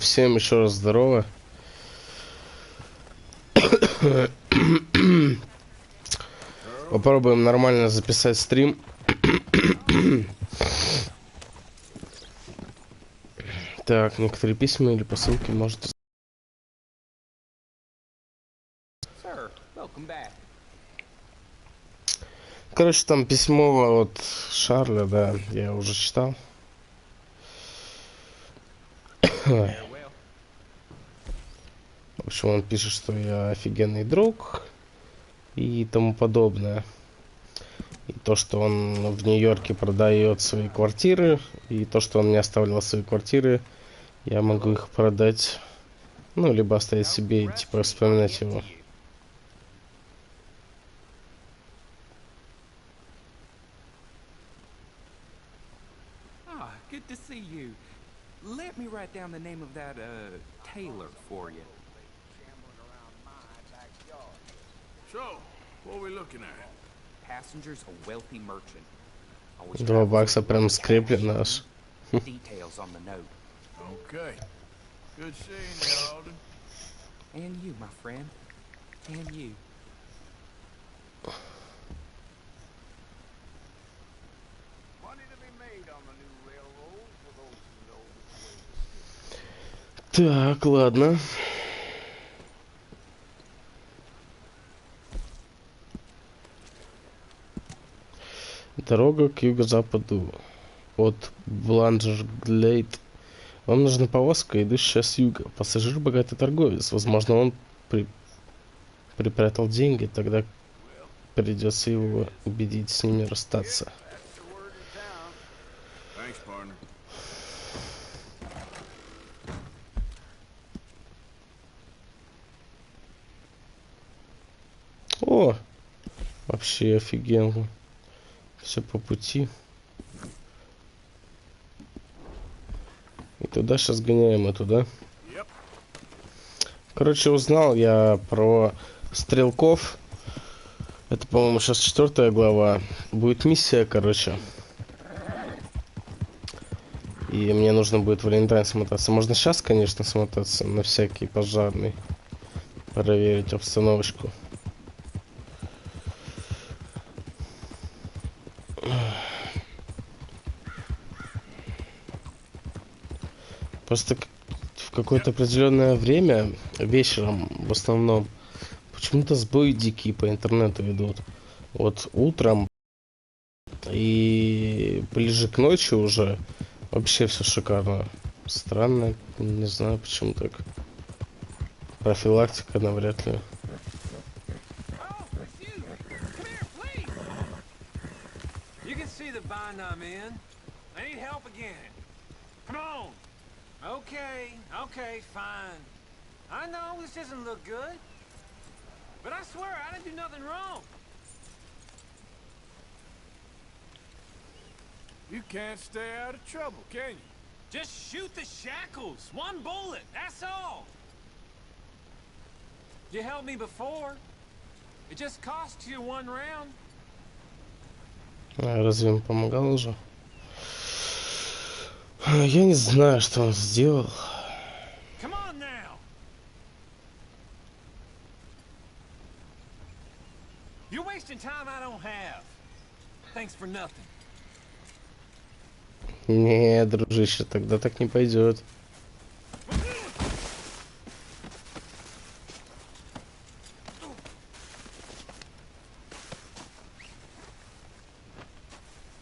Всем еще раз здорово. Попробуем нормально записать стрим. Так, некоторые письма или посылки может. Короче, там письмо от Шарля, да, я уже читал. В общем, он пишет, что я офигенный друг и тому подобное. И то, что он в Нью-Йорке продает свои квартиры, и то, что он мне оставлял свои квартиры, я могу их продать, ну, либо оставить себе и, типа, вспоминать его. Good to see you. Let me write down the name of that, tailor for you. So, what are we looking at? Passenger's a wealthy merchant. $2 прям скреплено аж. Details on the note. Okay. Good seeing you, Alden. And you, my friend. And you. Money to be made on the new railroad for those who know which way to steer. Так, ладно. Дорога к юго-западу от Бланджерглейд. Вам нужна повозка, идущая с юга. Пассажир богатый торговец. Возможно, он припрятал деньги, тогда придется его убедить с ними расстаться. That's the word in town. Thanks, partner. О, вообще офигенно. Все по пути. И туда сейчас гоняем, и туда. Yep. Короче, узнал я про стрелков. Это, по-моему, сейчас 4 глава. Будет миссия, короче. И мне нужно будет в Валентайн смотаться. Можно сейчас, конечно, смотаться на всякий пожарный. Проверить обстановочку. Просто в какое-то определенное время, вечером в основном, почему-то сбои дикие по интернету идут. Вот утром и ближе к ночи уже вообще все шикарно. Странно, не знаю почему так. Профилактика навряд ли. Oh, it's you. Come here, please. You can see the bind I'm in. I need help again. Come on. Okay, okay, fine. I know this doesn't look good. But I swear I didn't do nothing wrong. You can't stay out of trouble, can you? Just shoot the shackles. One bullet, that's all. You helped me before. It just cost you one round. А разве им помогал уже? Я не знаю, что он сделал. Come on now. You're wasting time I don't have. Thanks for nothing. Не, дружище, тогда так не пойдет.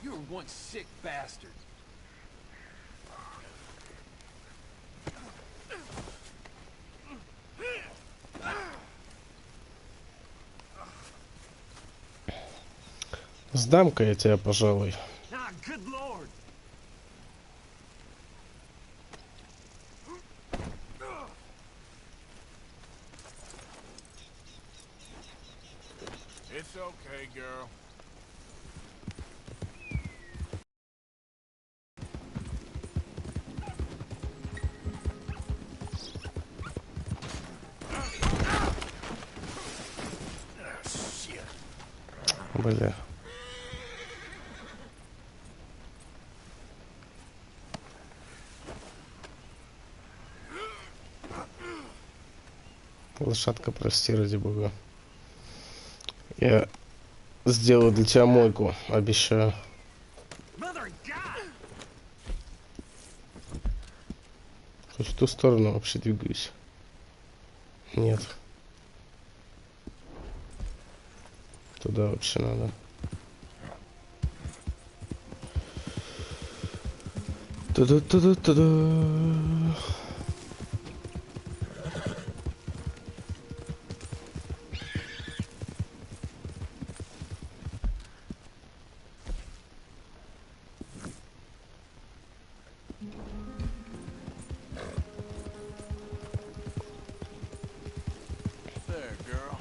You were one sick bastard. Сдам-ка я тебя, пожалуй. Ah, good lord. It's okay, girl. Бля. Лошадка, прости, ради бога. Я сделаю для тебя мойку, обещаю. Хоть в ту сторону вообще двигаюсь. Нет. Туда вообще надо. Туда-туда-туда. There, girl.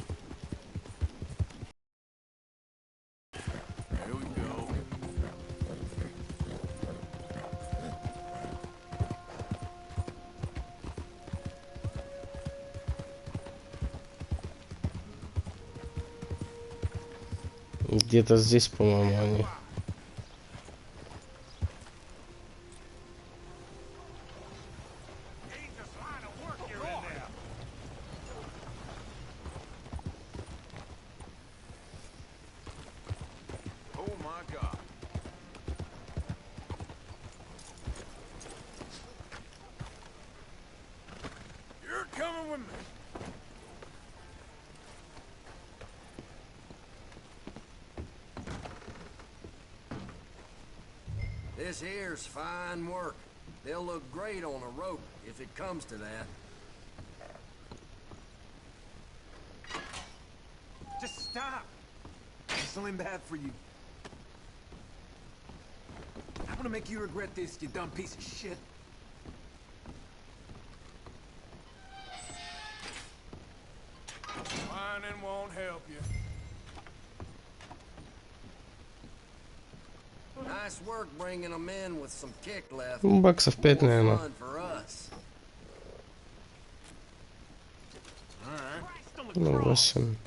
Here we go. Где-то здесь, по-моему, они. Oh my God. You're coming with me. This here's fine work. They'll look great on a rope, if it comes to that. Just stop. Whistling bad for you. I'm gonna make you regret this, you dumb piece of shit. Whining won't help you. Nice work bringing them in with some kick left. Баксов 5, More наверное. fun for us. All right. Ну, 8.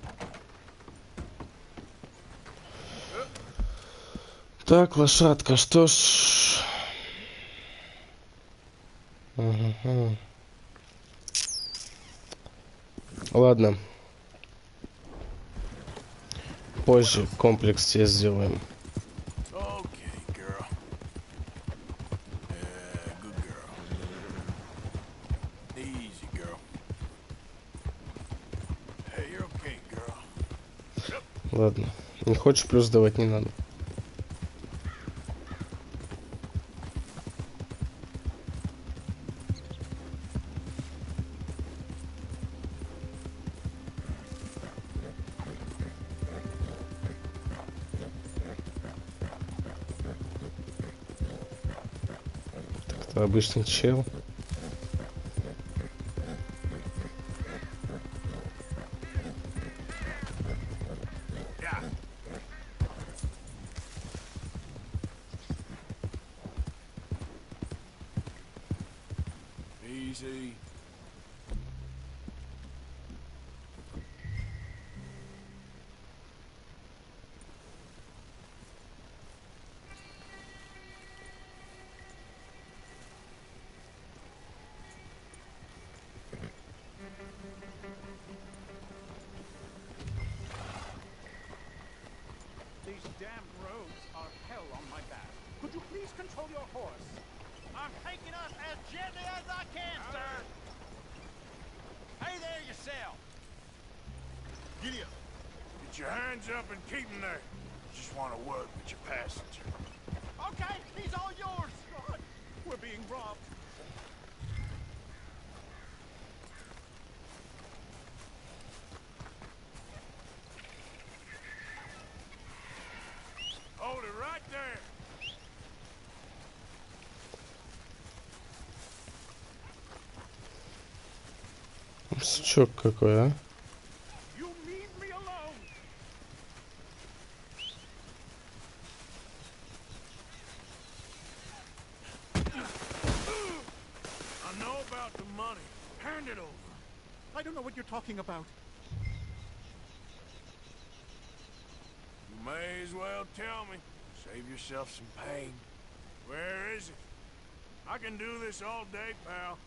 Так, лошадка, что ж... Ага. Ладно. Позже комплекс тебе сделаем. Okay, girl. Yeah, good girl. Easy, girl. Hey, you're okay, girl. Ладно. Не хочешь, плюс давать не надо. Так-то обычный чел. Easy. These damn roads are hell on my back. Could you please control your horse? I'm taking us as gently as I can, sir. Hey there yourself. Giddy up. Get your hands up and keep them there. Just want to work with your passenger. Okay, he's all yours. God, we're being robbed. Hold it right there. Сучок какой, а? You leave me alone. I know about the money. Hand it over. I don't know what you're talking about. You may as well tell me. Save yourself some pain. Where is it? I can do this all day, pal.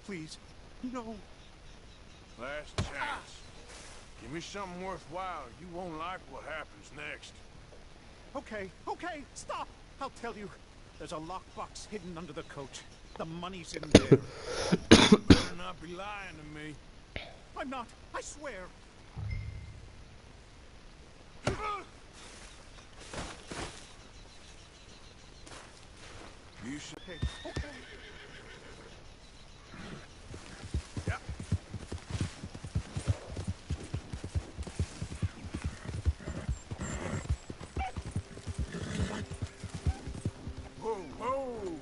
Please, no. Last chance. Give me something worthwhile. You won't like what happens next. Okay, okay, stop! I'll tell you. There's a lockbox hidden under the coat. The money's in there. You better not be lying to me. I'm not, I swear. You should. Okay, okay. Yeah. Whoa, whoa.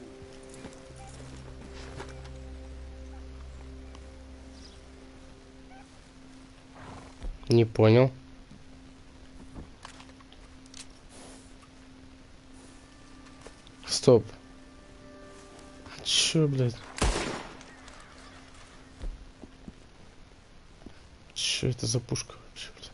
Не понял. Стоп. Чё, блядь? Чё это за пушка вообще, блядь?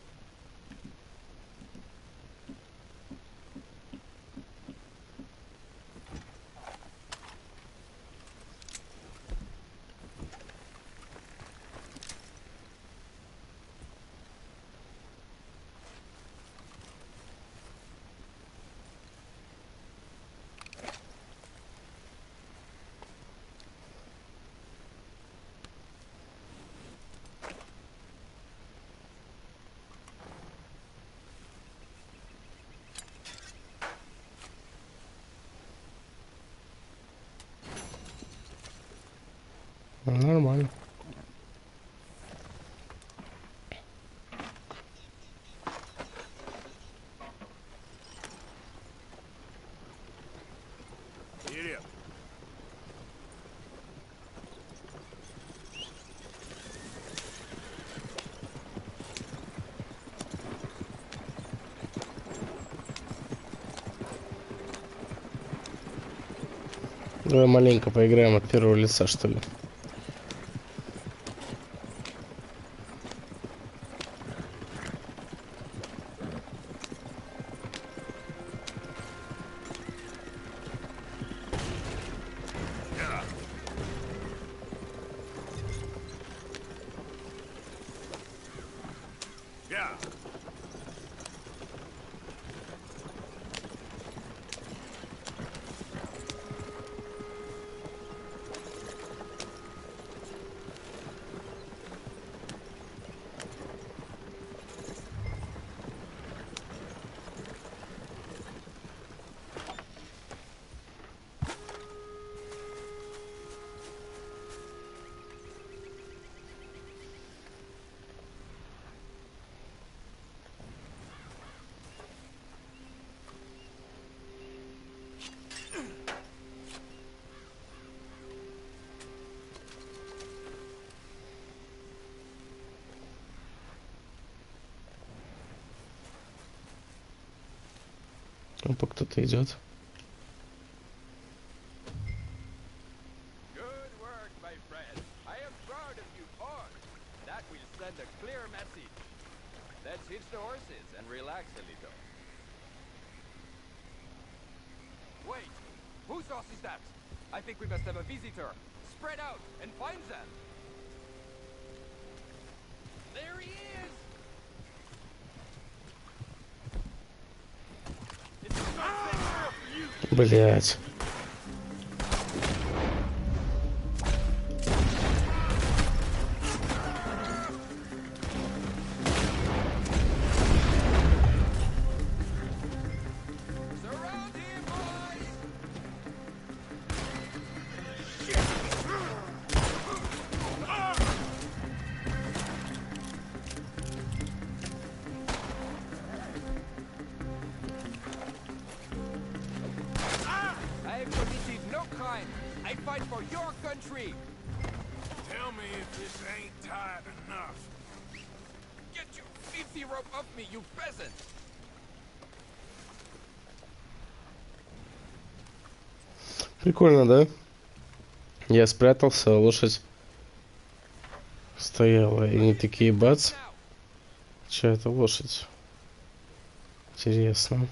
Нормально. Get up. Давай маленько поиграем от первого лица, что ли. Yeah. Опа, кто-то идет. Good work, my friend. I am proud of you all. That will send a clear message. Let's hitch the horses and relax a little. Wait, whose horse is that? I think we must have a visitor. Spread out and find them. There he is! It's a sunset trail for you. Блять. Surround him, boys! I have committed no crime. I fight for your country. Tell me if this ain't tight enough. Get your filthy rope off me, you peasant! Прикольно, да? Я спрятался, а лошадь стояла. И не такие бац. Now, Чья это лошадь? Интересно.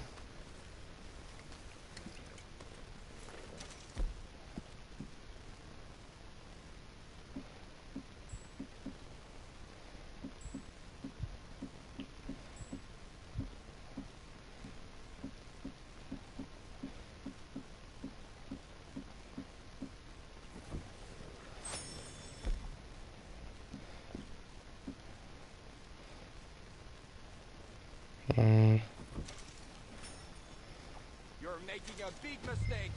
making a big mistake.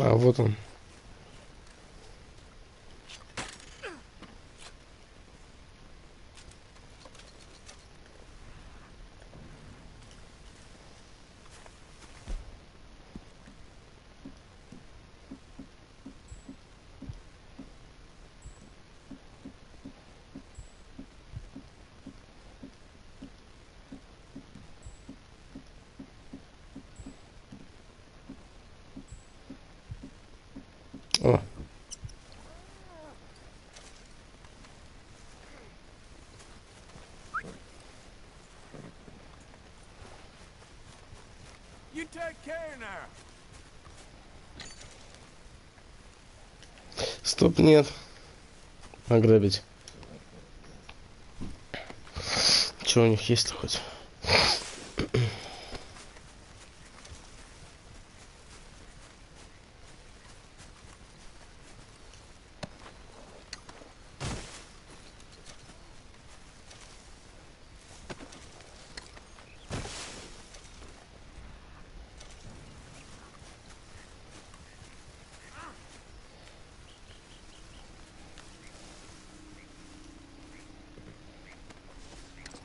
А, вот он. О. You take care now. Стоп, нет. Ограбить. Что у них есть-то хоть?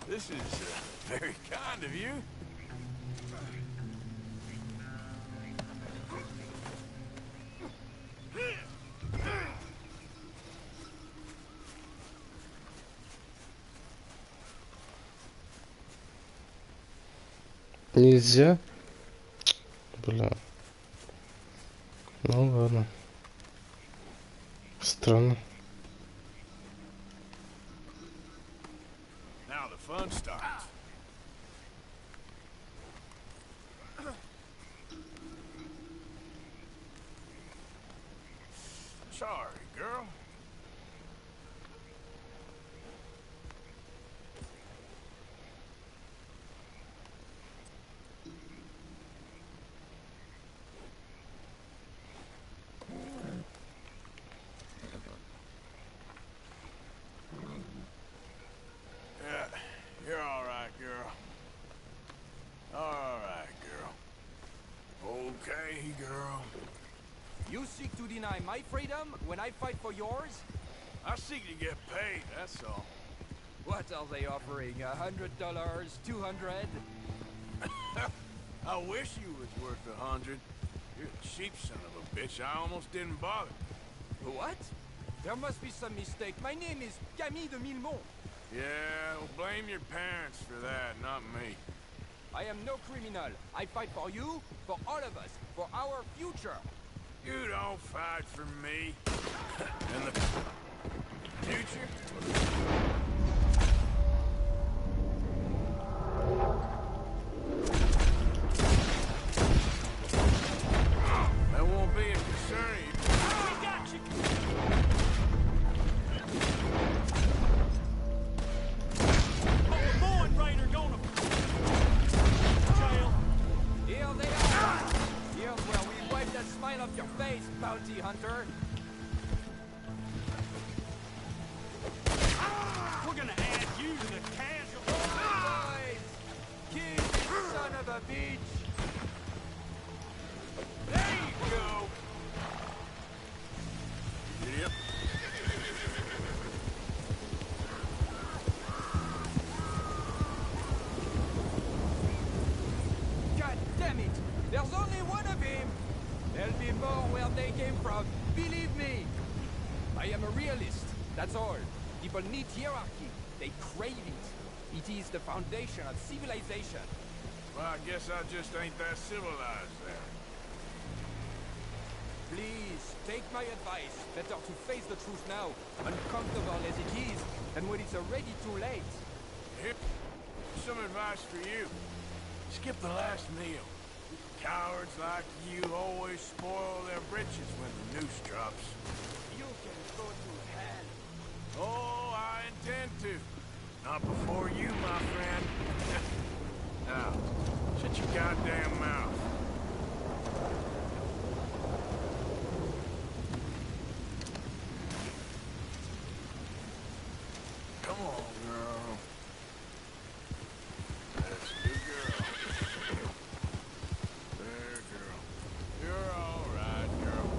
This is very kind of you. Нельзя? Бля. Ну ладно. Странно. Now the fun starts. Sorry, girl. Yeah, you're all right, girl. All right, girl. Okay, girl. You seek to deny my freedom when I fight for yours? I seek to get paid, that's all. What are they offering? $100? 200? I wish you was worth 100. You're a cheap son of a bitch. I almost didn't bother. What? There must be some mistake. My name is Camille de Millemont. Yeah, well, blame your parents for that, not me. I am no criminal. I fight for you, for all of us, for our future. You don't fight for me. And the future? That won't be a concern. We got you! Oh, the Moin Raider gonna... Jail. Here they are. Here's where we wipe that smile off your face, bounty hunter. We're gonna add you to the casual... Boys! Kill this son of a bitch! There you go. Yep. God damn it! There's only one of him! There'll be more where they came from, believe me! I am a realist, that's all. People need hierarchy. They crave it. It is the foundation of civilization. Well, I guess I just ain't that civilized then. Please, take my advice. Better to face the truth now, uncomfortable as it is, than when it's already too late. Here, some advice for you. Skip the last meal. Cowards like you always spoil their britches when the noose drops. You can go to hell. Oh, I I intend to. Not before you, my friend. Now, shut your goddamn mouth. Come on, girl. That's a good girl. There, girl. You're all right, girl.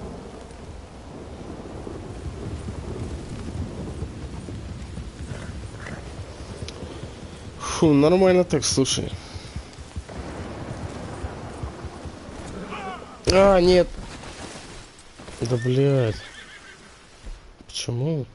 Фу, нормально так, слушай. А, нет. Да, блядь. Почему?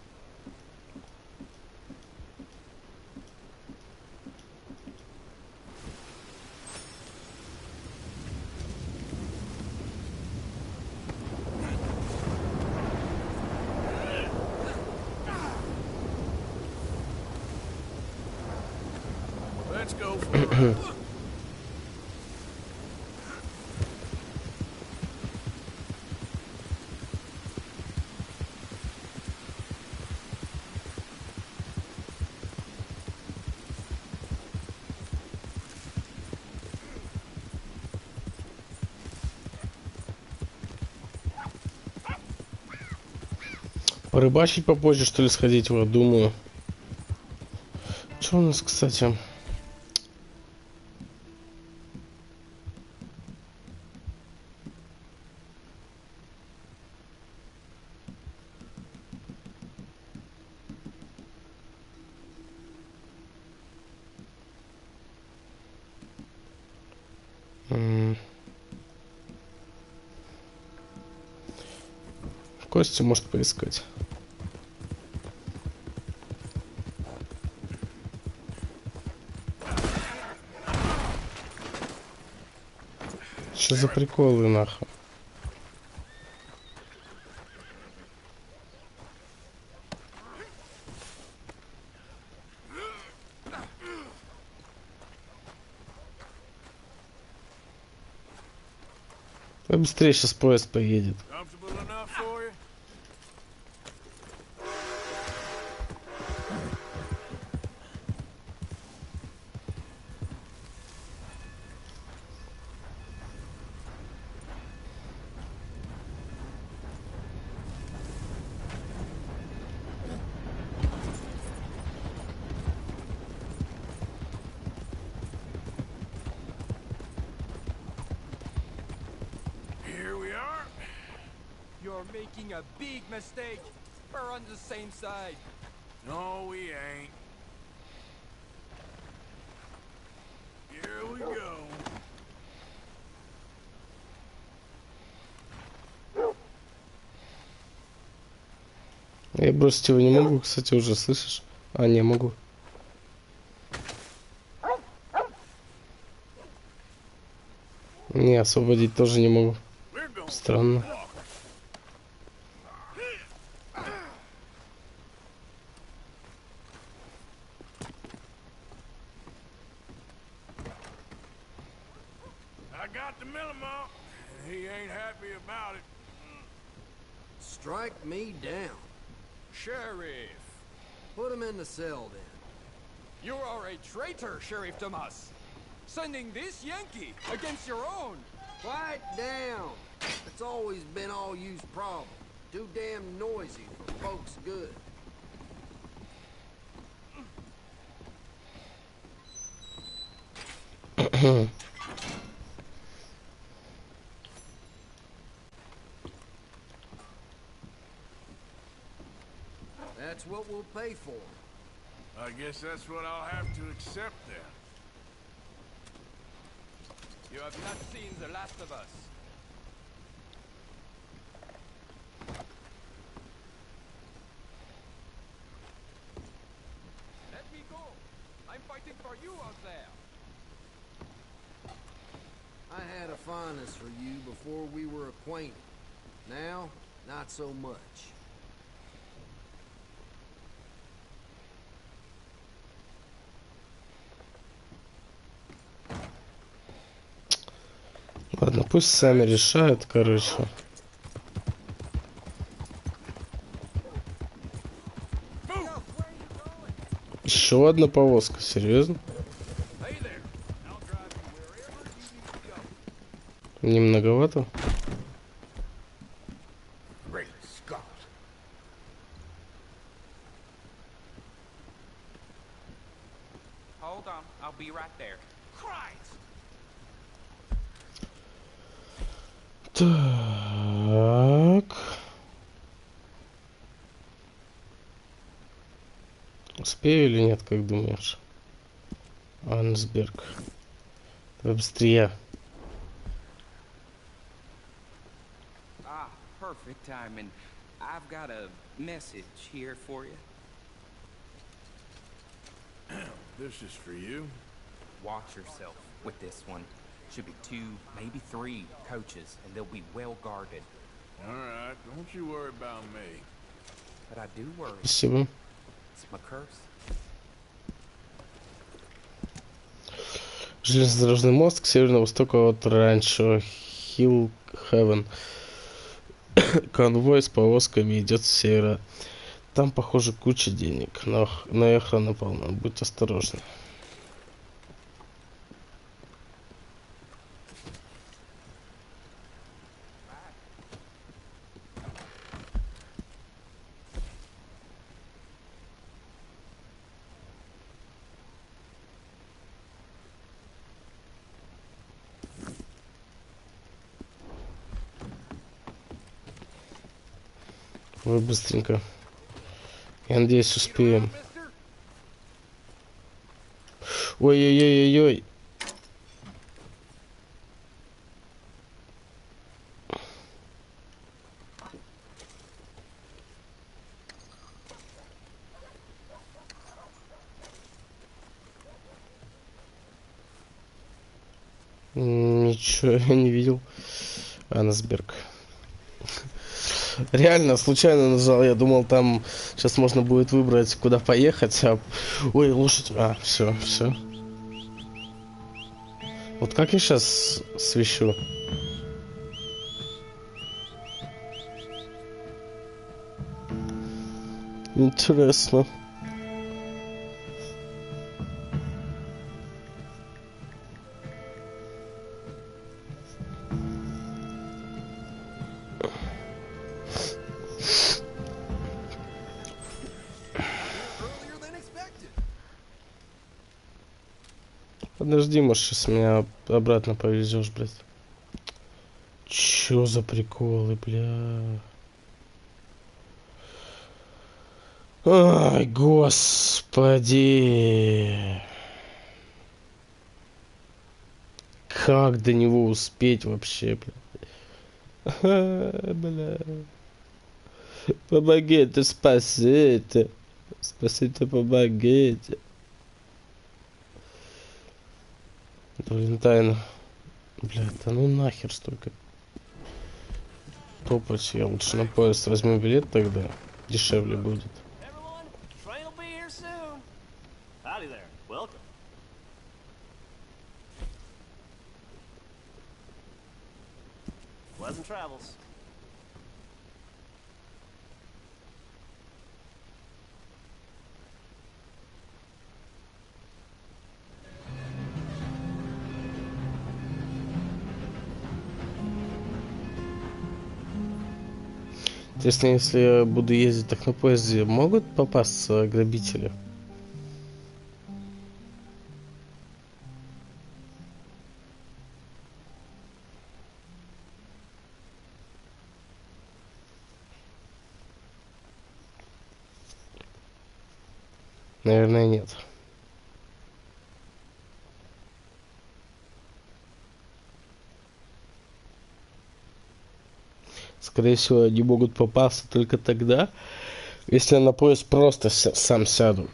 Let's go for a ride. Порыбачить попозже, что ли, сходить, вот, думаю. Что у нас, кстати? Кости может поискать. Что за приколы, нахуй? Да быстрее сейчас поезд поедет. Comfortable enough for you? Here we are. You're making a big mistake. We're on the same side. No, we ain't. Here we go. Я бросить его не могу, кстати, уже слышишь? А, не могу. Не, освободить тоже не могу. We're going. Странно. I got the Millimo. He ain't happy about it. Strike me down. Sheriff, Put him in the cell then. you are a traitor, Sheriff Thomas. Sending this Yankee against your own. Quiet down. It's always been all you's problem. Too damn noisy for folks' good. That's what we'll pay for. I guess that's what I'll have to accept then. You have not seen the last of us. Let me go. I'm fighting for you out there. I had a fondness for you before we were acquainted. Now, not so much. Ладно, пусть сами решают, короче. Еще одна повозка, серьезно? Не многовато? Great Scott. Hold on, I'll be right there. Christ! Так. Успею или нет, как думаешь? Ансберг. Давай быстрее. Ah, perfect timing. I've got a message here for you. This is for you. Watch yourself with this one. Should be 2, maybe 3 coaches, and they'll be well guarded. All right, don't you worry about me. But I do worry. Спасибо. It's my curse. Железнодорожный мост к северо-востоку от ранчо Хилл Хевен. Конвой с повозками идет с севера. Там, похоже, куча денег, но и охрана полна. Будь осторожна. Вы быстренько. Я надеюсь, успеем. Ой-ой-ой-ой-ой. Ничего я не видел. Ансберг. Реально, случайно нажал. Я думал, там сейчас можно будет выбрать, куда поехать. Ой, лошадь. Все, все. Вот как я сейчас свищу? Интересно. Подожди, может, сейчас меня обратно повезешь, блядь. Чё за приколы, бля? Ай, господи. Как до него успеть вообще, бля? Бля. Помогите, спасите. Спасите, помогите. Блин, тайна. Бля, да ну нахер столько топать. Я лучше на поезд возьму билет тогда. Дешевле будет. Everyone, train will be here soon. Howdy there. Welcome. Pleasant travels. Интересно, если я буду ездить так на поезде, могут попасться грабители? Наверное, нет. Скорее всего, они могут попасться только тогда, если я на поезд просто сам сяду,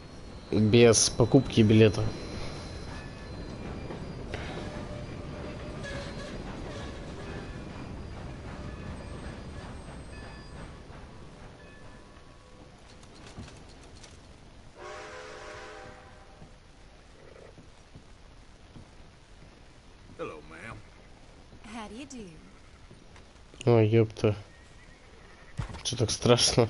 без покупки билета. Hello, ma'am. How do you do? Ой, ёпта. Что так страшно?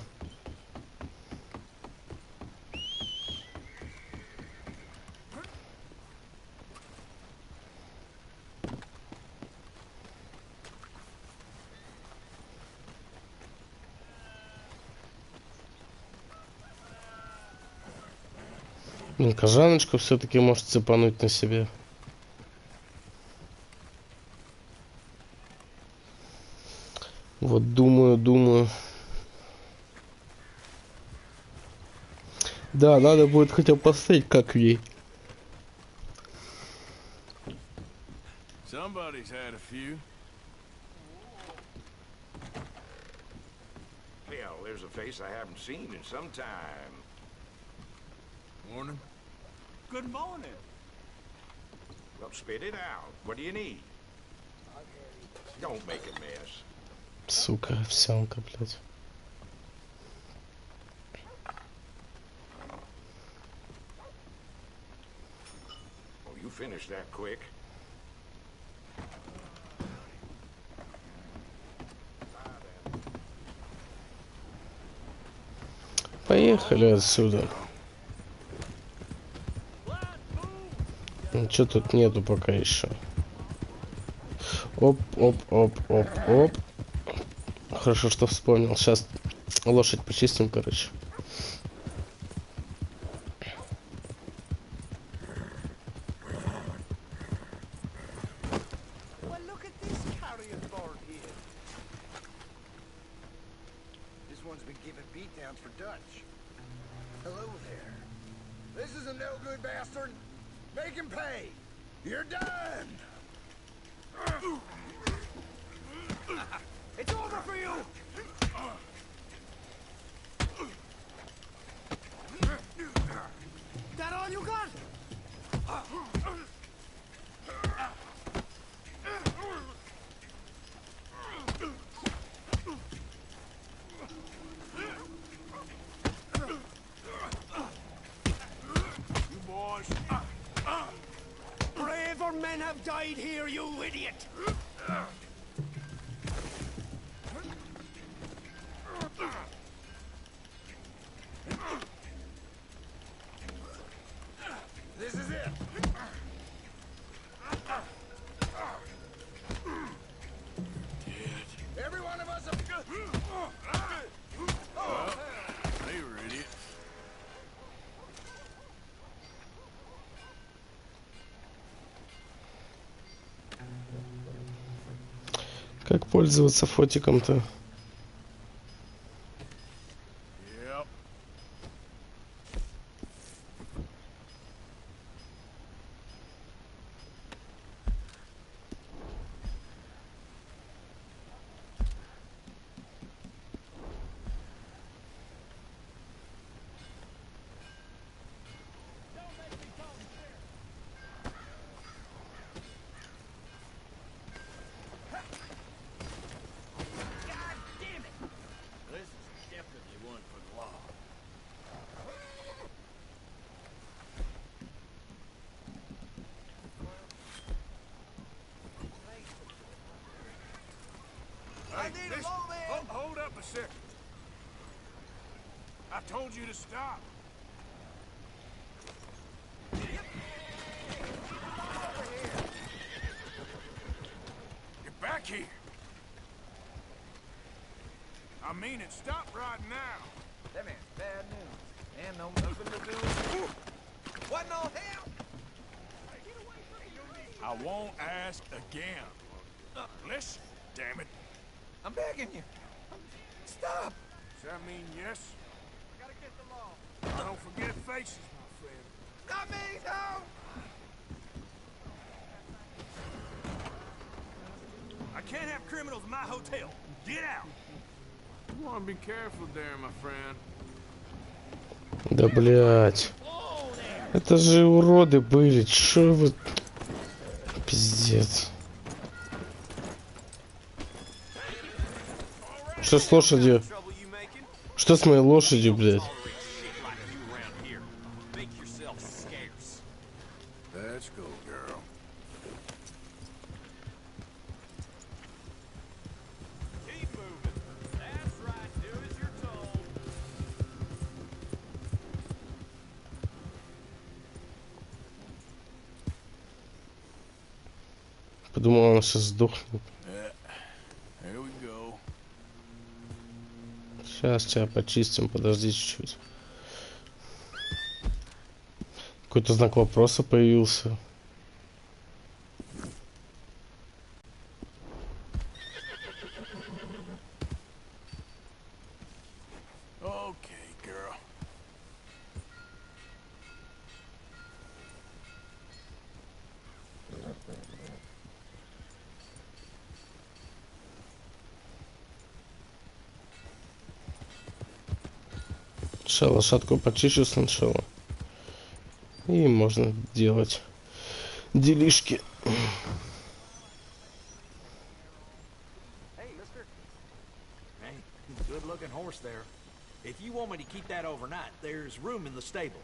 Блин, кожаночку все-таки может цепануть на себе. Вот думаю. Да, надо будет хотя бы посмотреть, как ей. Somebody's had a few. Hell, there's a face I haven't seen in some time. Morning. Good morning. Well, spit it out. What do you need? Don't make a mess. Сука, овсянка, блядь. Oh, you finished that quick. Поехали отсюда. Ничего тут нету пока еще. Оп. Хорошо, что вспомнил. Сейчас лошадь почистим, короче. Well, look at this carrion bird here. This one's been giving beatdowns for Dutch. Hello there. This is a no-good bastard. Make him pay. You're done. It's over for you. That all you got? You boys. Braver men have died here, you idiot. This is it. Every one of us. They were idiots. Как пользоваться фотиком-то? Yep. This is definitely one for the law. I need a moment. Hold up a second. I told you to stop. Get back here. I mean it. Stop right now. That man's bad news. And no nothing to do with what no hell? I won't ask again. Listen, damn it. I'm begging you. Stop. Does that mean yes? Gotta get the law. Don't forget faces, my friend. Not me, no. I can't have criminals in my hotel. Get out. You want to be careful there, my friend. Да, блядь. Это же уроды были. Чё вы... Пиздец. Что с лошадью? Trouble you making? Что с моей лошадью, блядь? Tolerate shit like you around here. Make yourself scarce. Let's go, girl. Keep moving. That's right. Do as you're told. Подумал, он сейчас сдохнет. Here we go. Сейчас тебя почистим, подожди чуть-чуть. Какой-то знак вопроса появился. Okay, girl. Сейчас лошадку почищу сначала. И можно делать делишки. Hey, mister. Hey, good-looking horse there. If you want me to keep that overnight, there's room in the stable.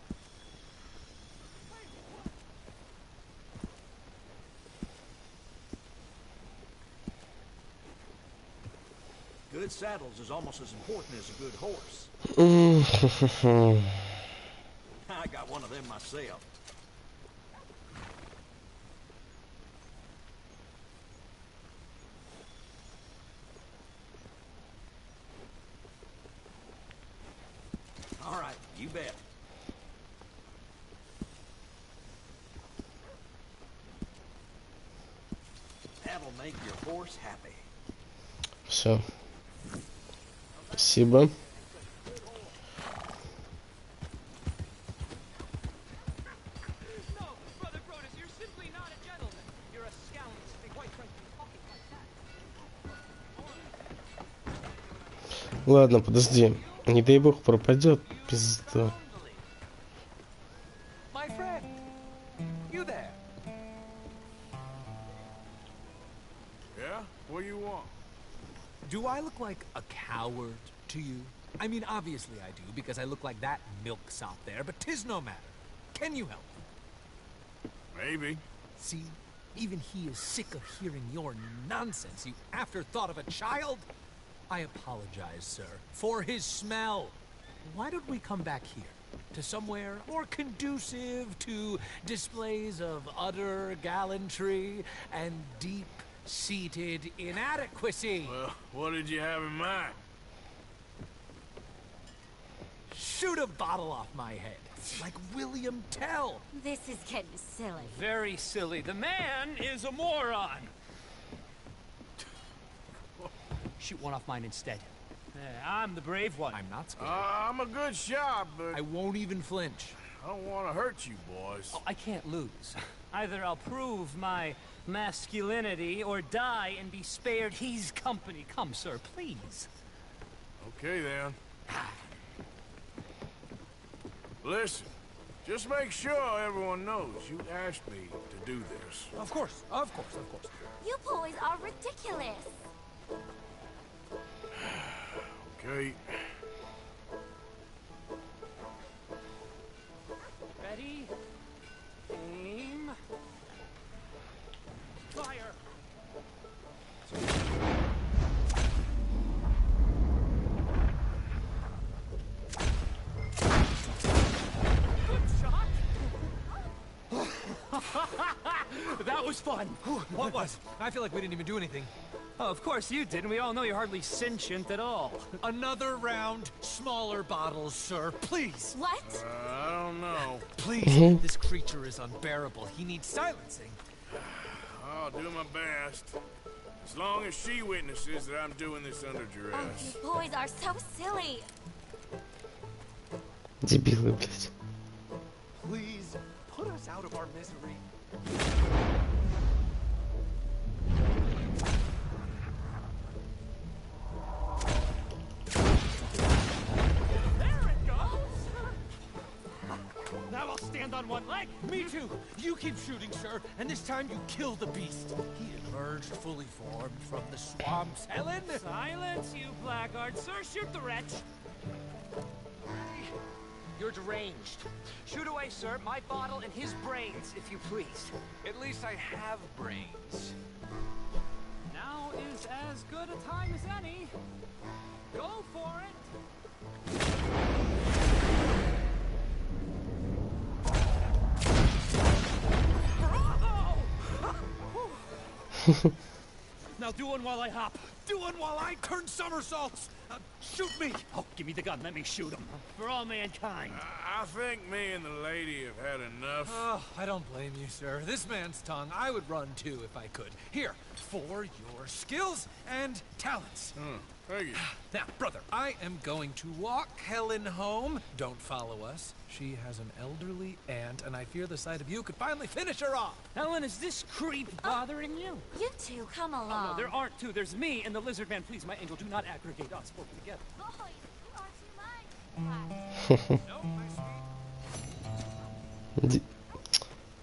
Good saddles is almost as important as a good horse. I got one of them myself. All right, you bet. That'll make your horse happy. Все. Спасибо. Ладно, подожди. Не дай бог пропадет. Пизда. My friend, you there? Yeah? What do you want? Do I look like a coward to you? I mean, obviously I do, because I look like that milksop there, but 'tis no matter. Can you help? Maybe. See, even he is sick of hearing your nonsense, you afterthought of a child. I apologize, sir, for his smell. Why don't we come back here? To somewhere more conducive to displays of utter gallantry and deep-seated inadequacy. Well, what did you have in mind? Shoot a bottle off my head, like William Tell. This is getting silly. Very silly. The man is a moron. Shoot one off mine instead. I'm the brave one. I'm not scared. I'm a good shot, but I won't even flinch. I don't want to hurt you, boys. Oh, I can't lose. Either I'll prove my masculinity or die and be spared his company. Come, sir, please. Okay, then. Listen, just make sure everyone knows you asked me to do this. Of course, of course, of course. You boys are ridiculous. Okay. Ready? Aim. Fire! Good shot! That was fun! What was? I feel like we didn't even do anything. Oh, of course you didn't. We all know you're hardly sentient at all. Another round, smaller bottles, sir. Please. What? I don't know. Please. This creature is unbearable. He needs silencing. I'll do my best. As long as she witnesses that I'm doing this under Oh, duress. you boys are so silly. Дебилы, блядь. Please, put us out of our misery. Now I'll stand on one leg. Me too. You keep shooting, sir, and this time you kill the beast. He emerged fully formed from the swamps. Helen! Silence, you blackguard. Sir, shoot the wretch. You're deranged. Shoot away, sir. My bottle and his brains, if you please. At least I have brains. Now is as good a time as any. Go for it. Bravo! Now do one while I hop. Do one while I turn somersaults. Shoot me. Oh, give me the gun. Let me shoot him. For all mankind. I think me and the lady have had enough. Oh, I don't blame you, sir. This man's tongue, I would run too if I could. Here, for your skills and talents. Thank you. Now, brother, I am going to walk Helen home. Don't follow us. She has an elderly aunt, and I fear the sight of you could finally finish her off. Helen, is this creep bothering you? You two, come along. Oh, no, there aren't two. There's me and the lizard man. Please, my angel, do not aggregate us both together. Boys, you are too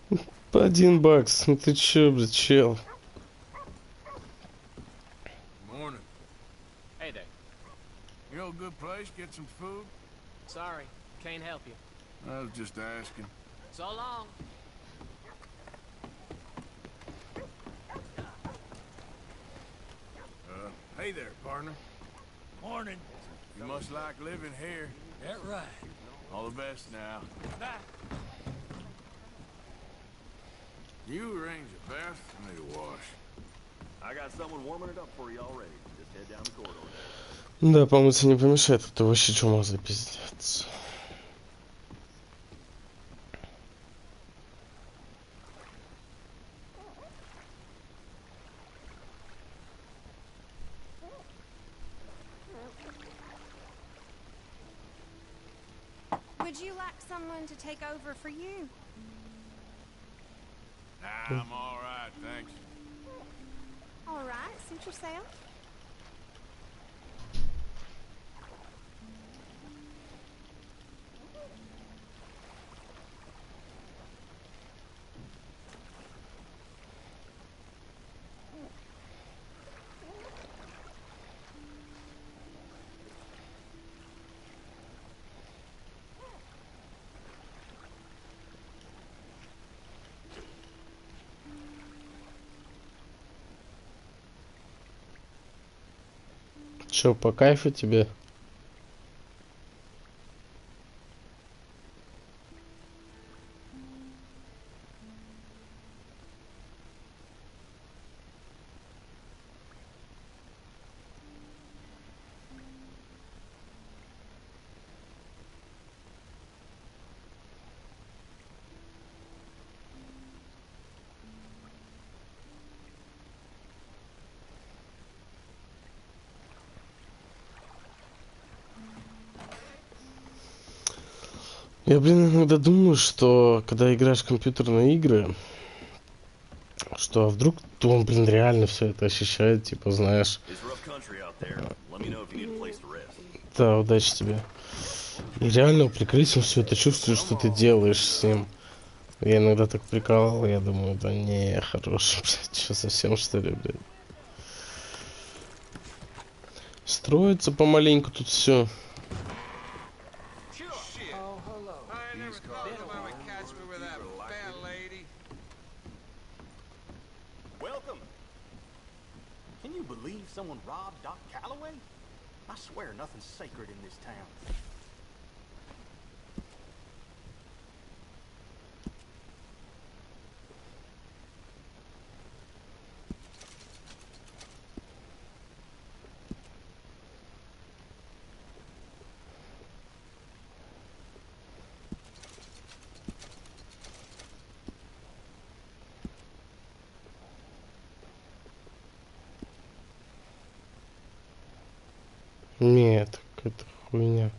much. По $1. Ну ты чё, блядь, чел? Morning. Hey there. You know a good place? Get some food? Sorry, can't help you. I was just asking. So long. Hey there, partner. Morning. You must like living here. That right. All the best now. Bye. You arrange a bath and a wash. I got someone warming it up for you already. Just head down the corridor. Да, помыться не помешает, это вообще чумазый пиздец. Would you like someone to take over for you? Nah, I'm all right, thanks. All right, suit yourself. Чё, по кайфу тебе? Я, блин, иногда думаю, что когда играешь в компьютерные игры, что вдруг он, блин, реально все это ощущает, типа, знаешь. Да, удачи тебе. И реально прикрытием все это чувствуешь, что ты делаешь с ним. Я иногда так прикалывал, я думаю, да не, хорош, блядь, что совсем что ли, блядь. Строится помаленьку тут все. Someone robbed Doc Calloway? I swear nothing's sacred in this town. Нет, какая-то хуйня.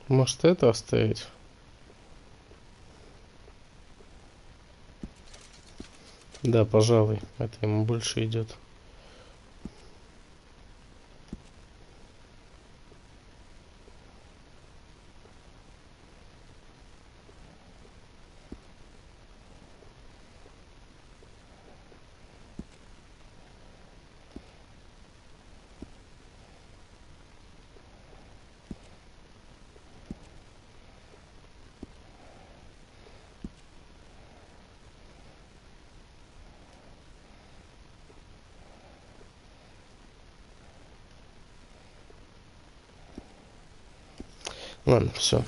Может это оставить? Да, пожалуй, это ему больше идет. Ладно, все.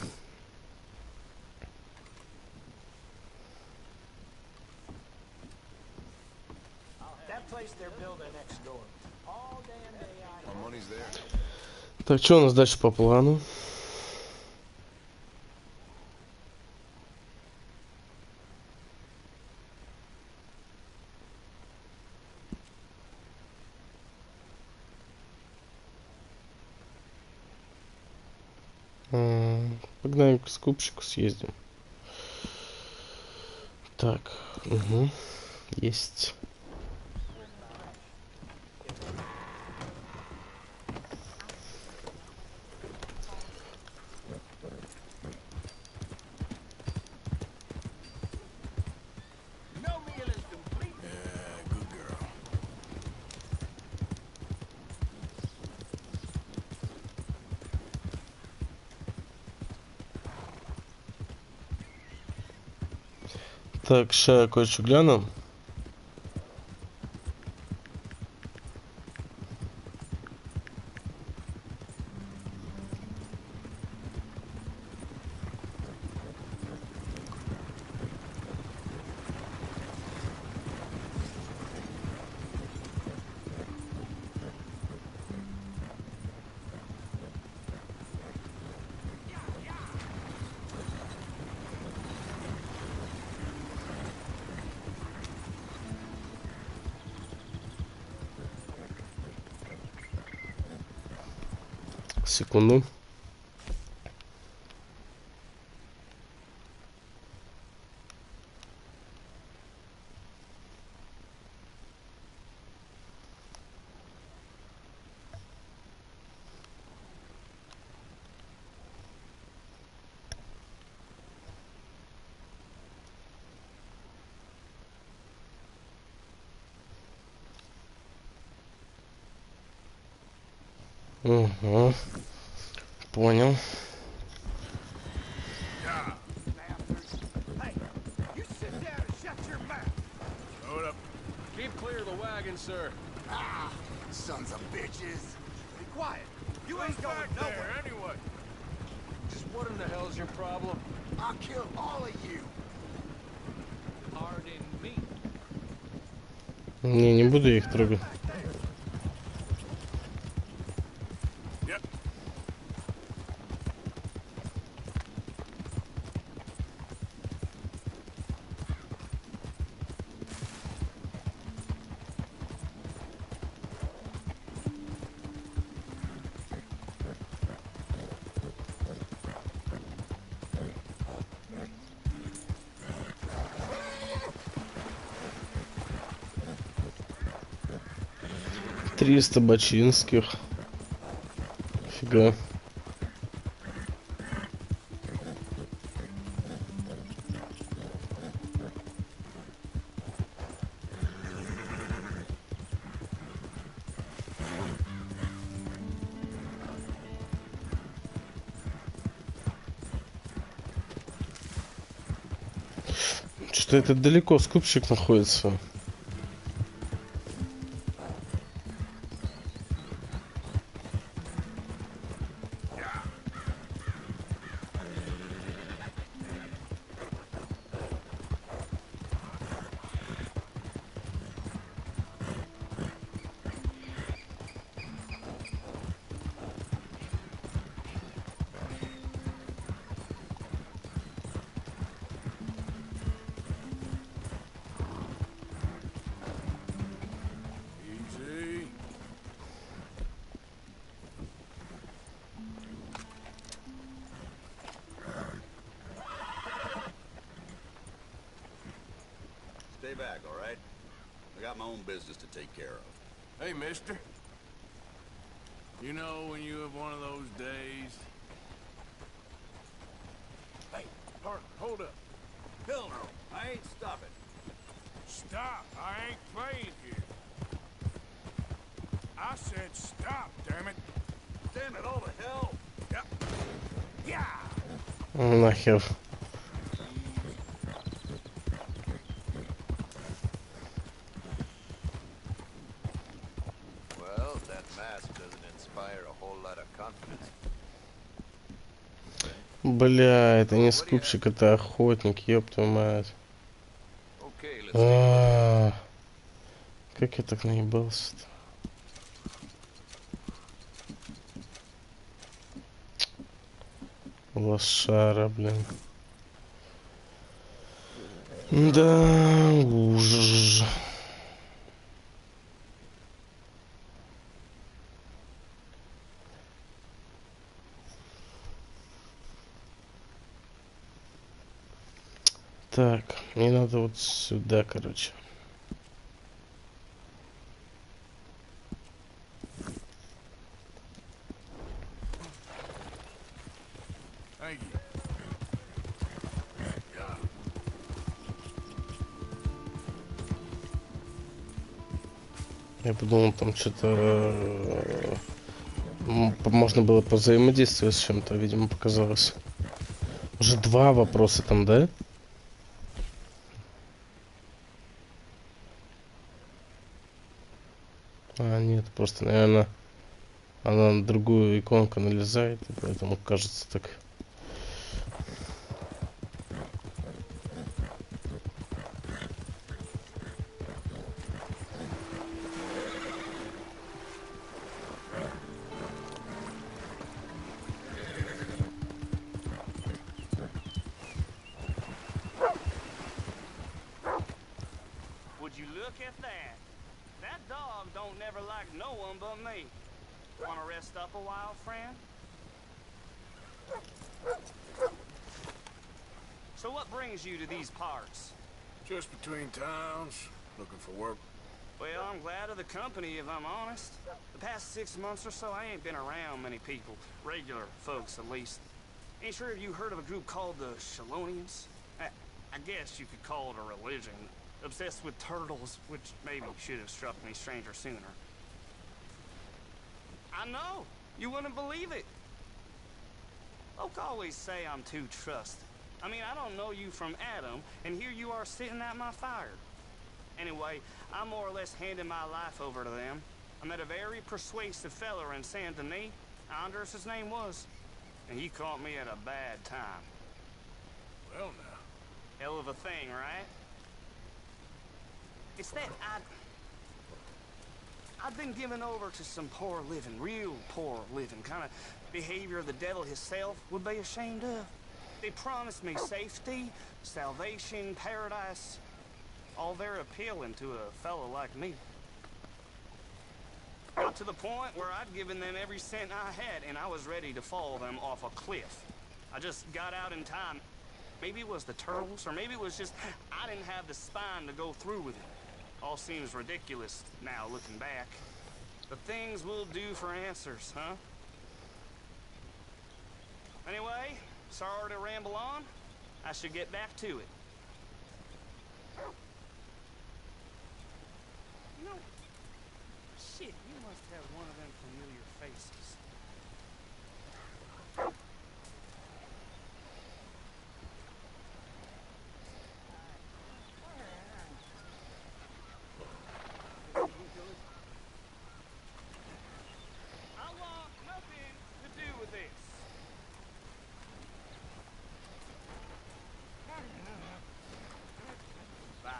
Так, что у нас дальше по плану? Погнали к скупщику съездим. Так, угу. Есть. Так, ща я кое-что гляну. Секунду. Угу. Понял. Keep clear of the wagon, sir. Ah, sons of bitches. Be quiet. You ain't going nowhere. Anyway. Just what in the hell's your problem? I'll kill all of you. Pardon me. Не буду я их трогать. Триста бачинских. Фига. Что это далеко скупщик находится? Stay back, all right? I got my own business to take care of. Hey, mister. You know when you have one of those days? Hey, partner, hold up. Hell no, I ain't stopping. Stop! I ain't playing here. I said stop, damn it. Damn it, all to hell. Yep. Yeah! Нахер. Well, that mask doesn't inspire a whole lot of confidence. Бля, это не скупщик, это охотник, ёб твою мать. Как я так наебался-то? Лошара, блин. Да, уж. Так, мне надо вот сюда, короче. Я подумал, там что-то можно было повзаимодействовать с чем-то, видимо, показалось. Уже 2 вопроса там, да? А, нет, просто, наверное, она на другую иконку налезает, и поэтому кажется так. Would you look at that? That dog don't never like no one but me. Want to rest up a while, friend? So what brings you to these parts? Just between towns, looking for work. Well, I'm glad of the company, if I'm honest. The past 6 months or so, I ain't been around many people. Regular folks, at least. Ain't sure if you heard of a group called the Shalonians? I guess you could call it a religion. Obsessed with turtles, which maybe should have struck me stranger sooner. I know. You wouldn't believe it. Folk always say I'm too trusting. I mean, I don't know you from Adam, and here you are sitting at my fire. Anyway, I'm more or less handing my life over to them. I met a very persuasive feller in Saint Denis. Anders, his name was. And he caught me at a bad time. Well, now. Hell of a thing, right? It's that I've been given over to some poor living, real poor living, kind of behavior the devil himself would be ashamed of. They promised me safety, salvation, paradise, all very appealing to a fellow like me. Got to the point where I'd given them every cent I had, and I was ready to fall them off a cliff. I just got out in time. Maybe it was the turtles, or maybe it was just I didn't have the spine to go through with it. All seems ridiculous now looking back. But things will do for answers, huh? Anyway, sorry to ramble on. I should get back to it. You know, shit, you must have one of them familiar faces. I want nothing to do with this. Bye.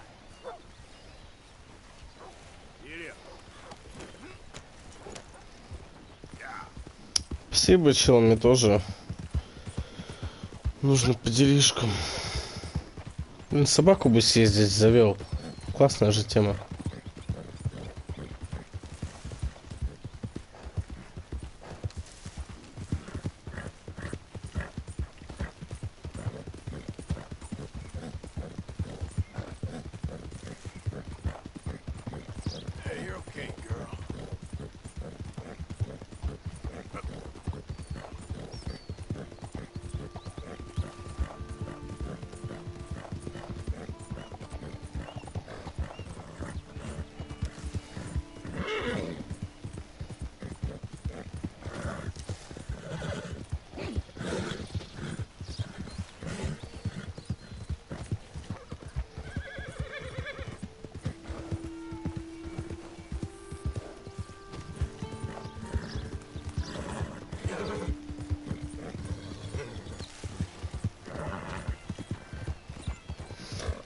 Спасибо, чел, мне тоже нужно по делишкам. Блин, собаку бы съездить завел. Классная же тема. Hey, you're okay, girl.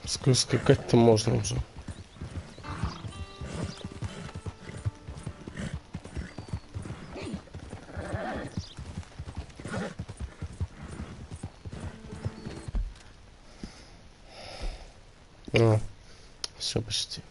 Скакать-то можно уже. А, все почти.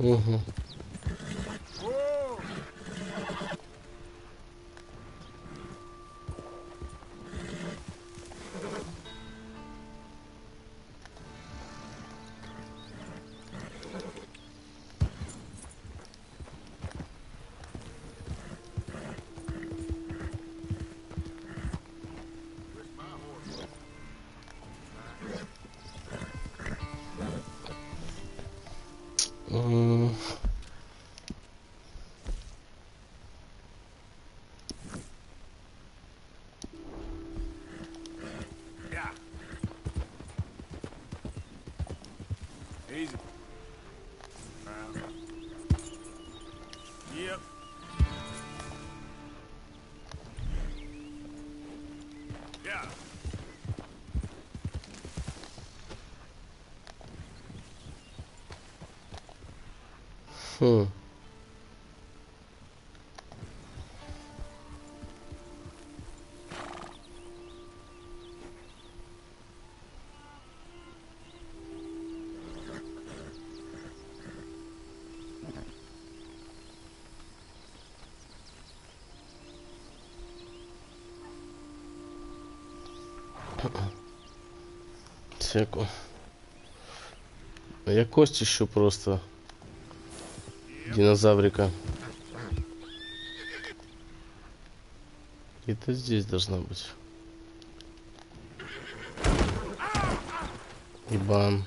Угу. Easy. Yep. Yeah. Хм. Секу. Я кость ищу просто. Динозаврика. Где-то здесь должна быть. Ибан.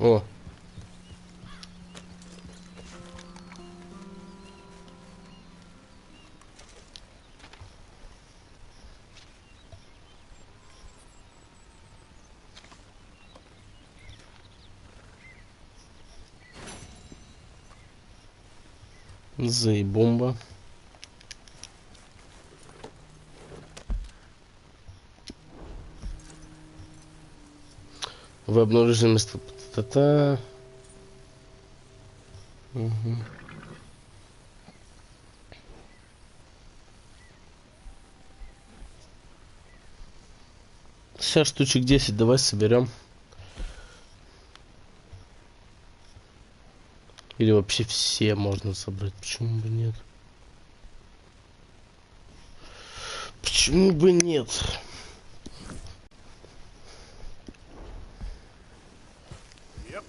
О. Заебомба. Вы обнаружили место. Та-та. Угу. Сейчас штучек 10 давай соберем. Или вообще все можно собрать. Почему бы нет? Почему бы нет? Yep.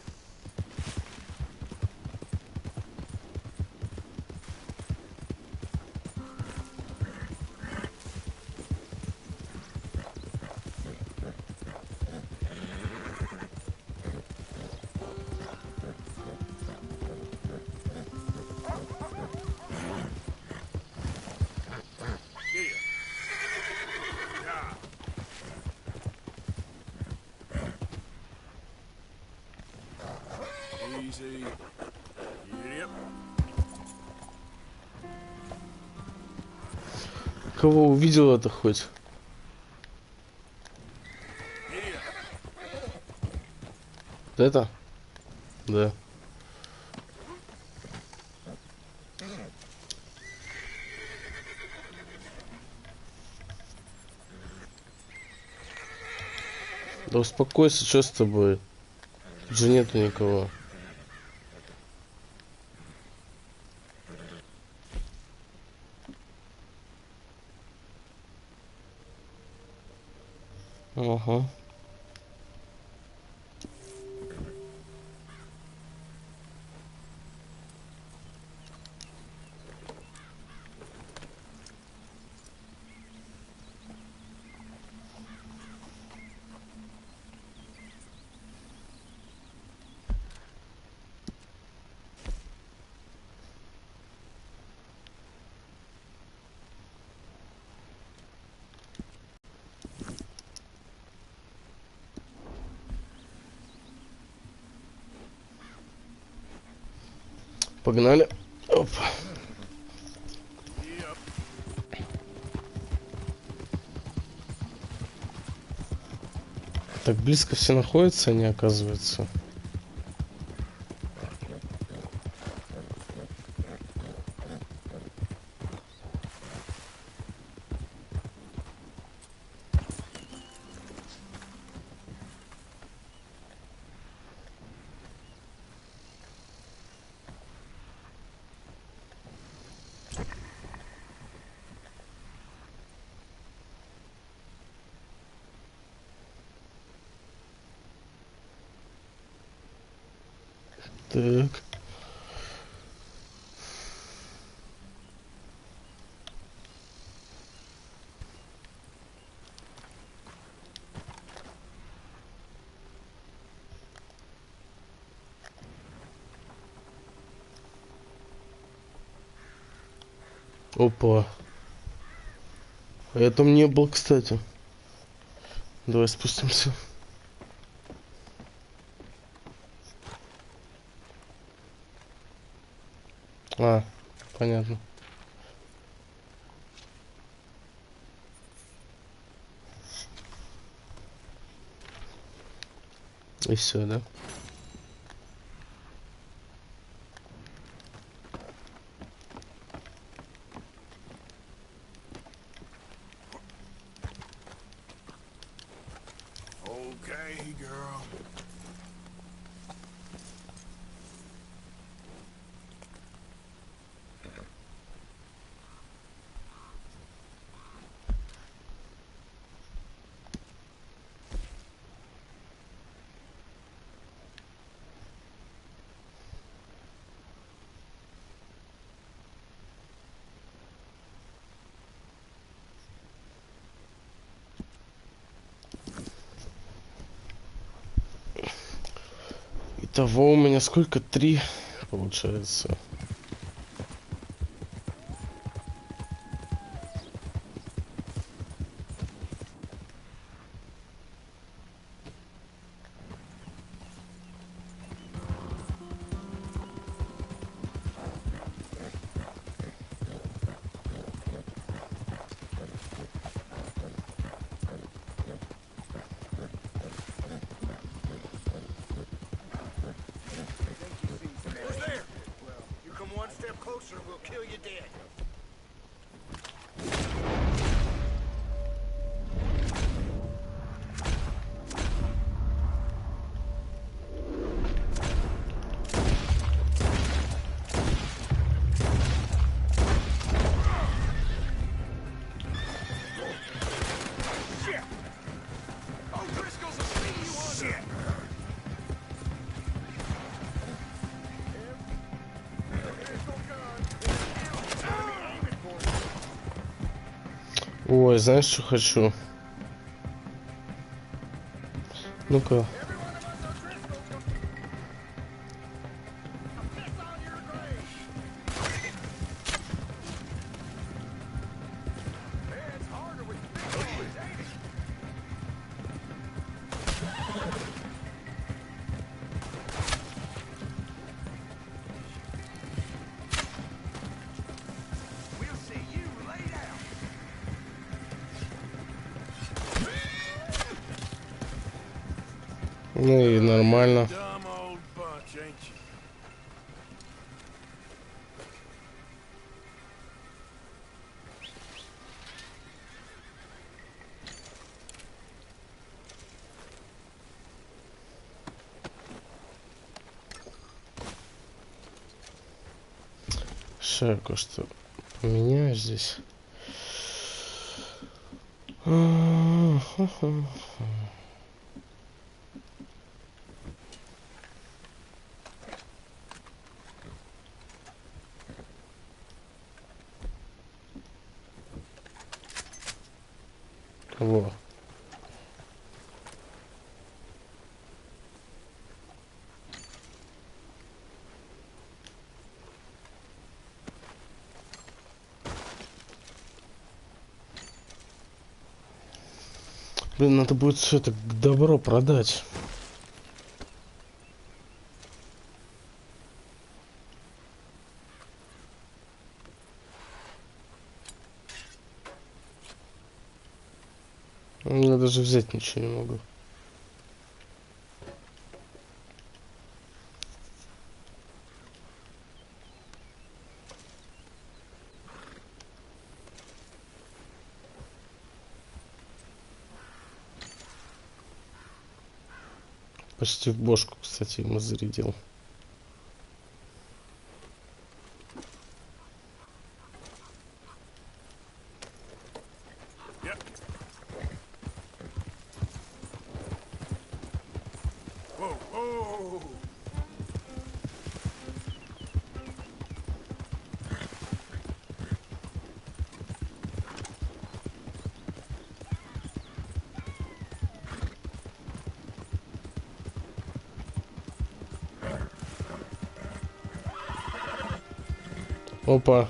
Easy. Yep. Кого увидел это хоть? Это? Да. Да успокойся, что с тобой? Тут же нету никого. Ага. Погнали. Оп. Так близко все находятся, они, оказывается. Так. Опа. А я там не был, кстати. Давай спустимся. А, понятно. И все, да? Okay, girl. Итого у меня сколько? 3, получается. Who's there? Well, you come one step closer and we'll kill you dead. Ой, знаешь, что хочу? Ну-ка. Ну и нормально. Сейчас кое-что поменяю здесь. Во. Блин, надо будет все это добро продать. Я даже взять ничего не могу. Почти в бошку, кстати, ему зарядил. Опа.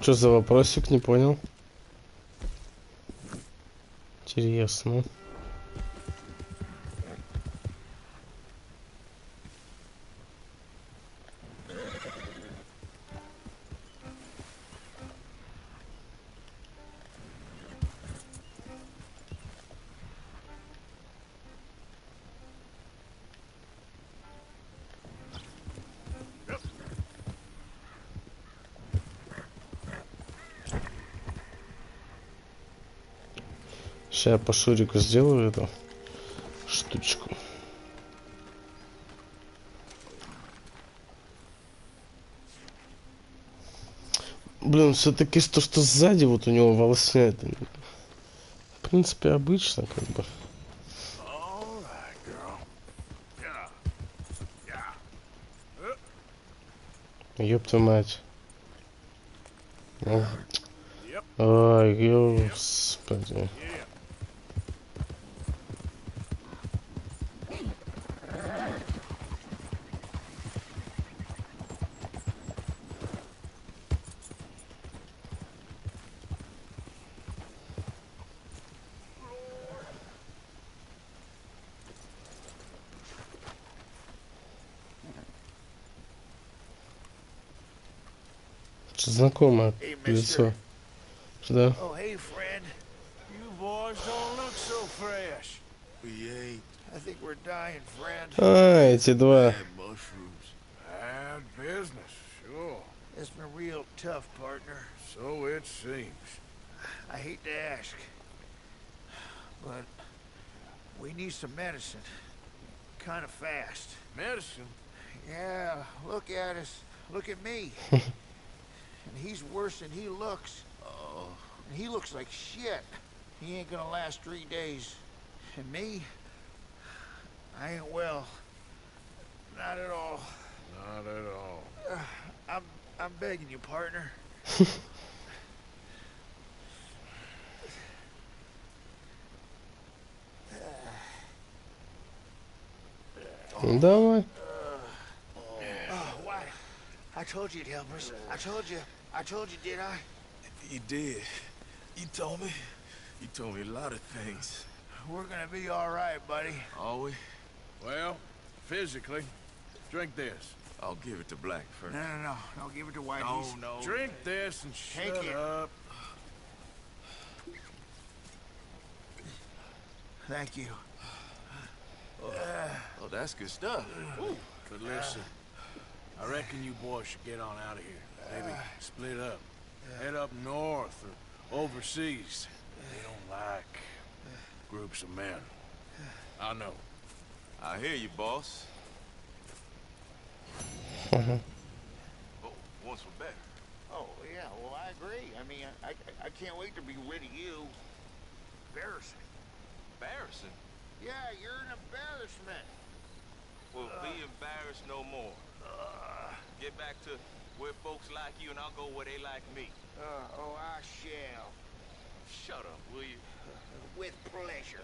Что за вопросик? Не понял. Интересно. Сейчас я по Шурику сделаю эту штучку. Блин, все-таки то, что сзади вот у него волосня, это, в принципе, обычно, как бы. Ёб твою мать. Ай, господи. Знакомое лицо. Да. Oh, hey, friend. You boys don't look so fresh. We ain't. I think we're dying, friend. А, эти два. Mushrooms. Bad business, sure. It's been real tough, partner. So it seems. I hate to ask, but we need some medicine. Kind of fast. Medicine? Yeah, look at us. Look at me. And he's worse than he looks. Oh. And he looks like shit. He ain't gonna last 3 days. And me? I ain't well. Not at all. Not at all. I'm begging you, partner. Давай. Why? I told you you'd help us. I told you. I told you, did I? You did. You told me. You told me a lot of things. We're gonna be all right, buddy. Are we? Well, physically. Drink this. I'll give it to Black first. No. Don't give it to Whitey. No. Drink this and shut up. Thank you. Oh, that's good stuff. Ooh. But listen, I reckon you boys should get on out of here. Maybe split up. Head up north or overseas. They don't like groups of men. I know. I hear you, boss. Oh, once we're better. Oh, yeah, well, I agree. I mean, I can't wait to be rid of you. Embarrassing. Embarrassing? Yeah, you're an embarrassment. Well, be embarrassed no more. Get back to where folks like you, and I'll go where they like me. I shall. Shut up, will you? With pleasure.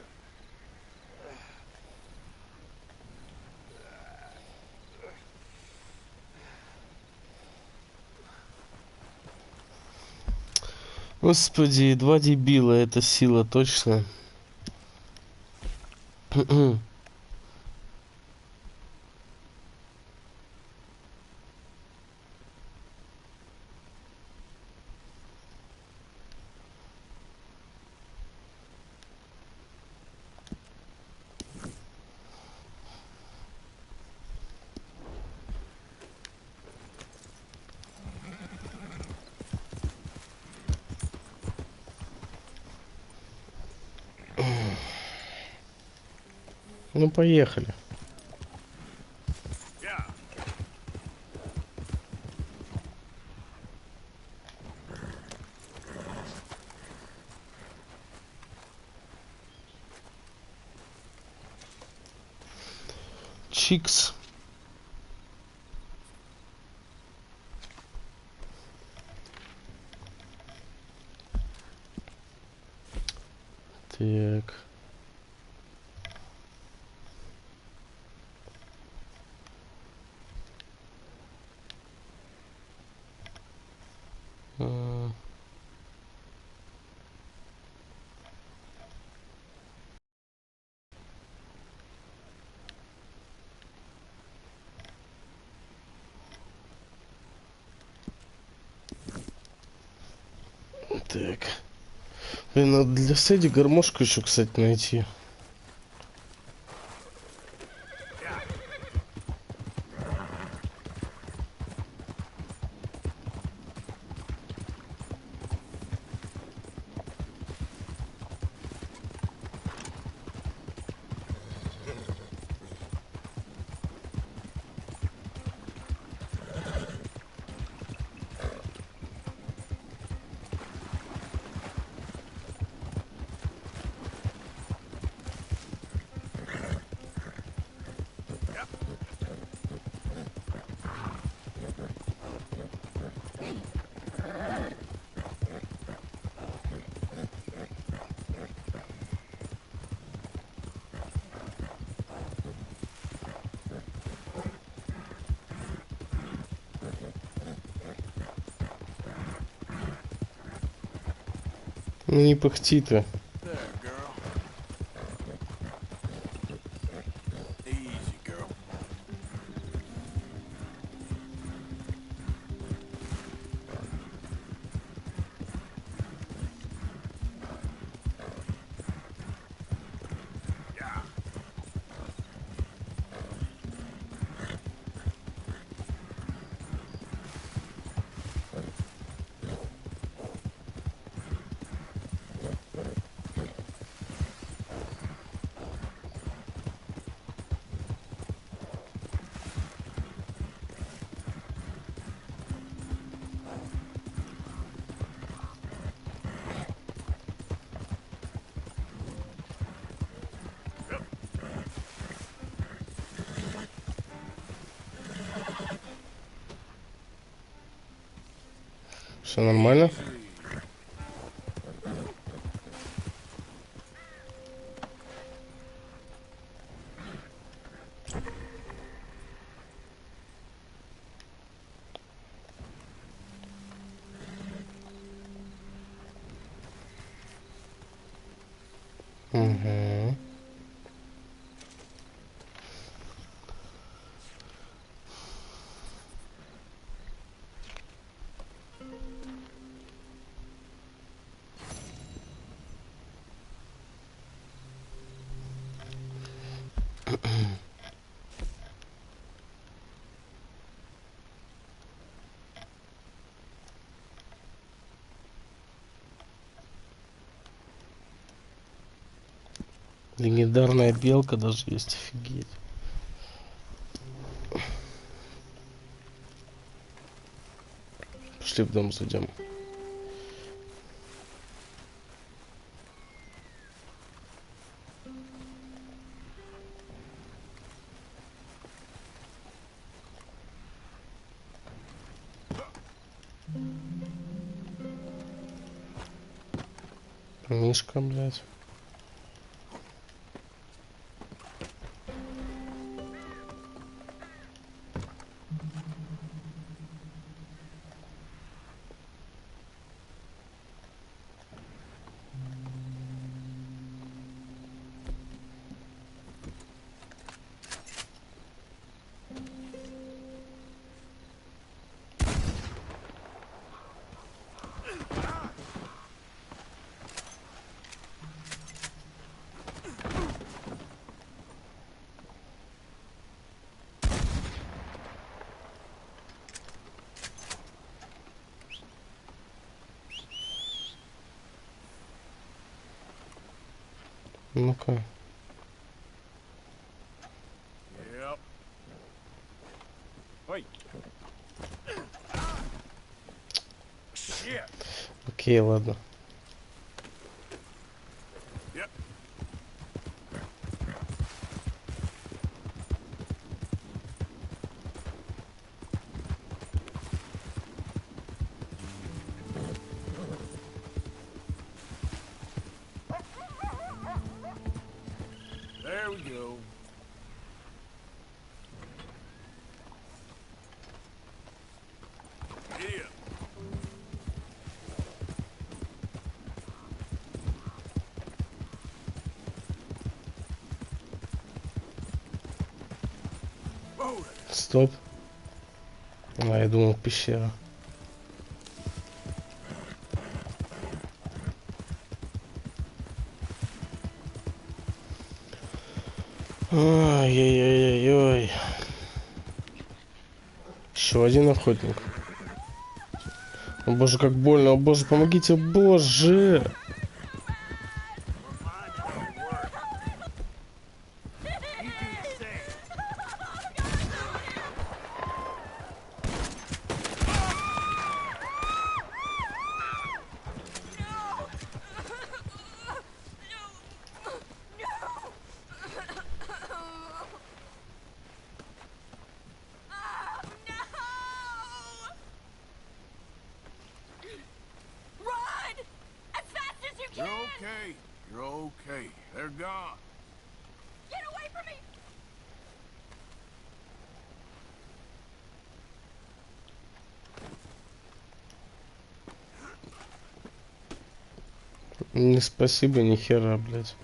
Господи, два дебила, это сила точно. Ну, поехали. Чикс. Так. Так. Блин, надо для Сэдди гармошку еще, кстати, найти. Ну не пыхти ты. Все нормально? Угу. Легендарная белка даже есть, офигеть. Пошли в дом зайдем. Мишка, блядь. Ну-ка. Окей, ладно. There we go. Yeah. Стоп. А, я думал, пещера. Ой-ой-ой-ой. Еще один охотник. О боже, как больно. О боже, помогите, боже. You're okay. You're okay. They're gone. Get away from me! Не спасибо, ни хера, блядь.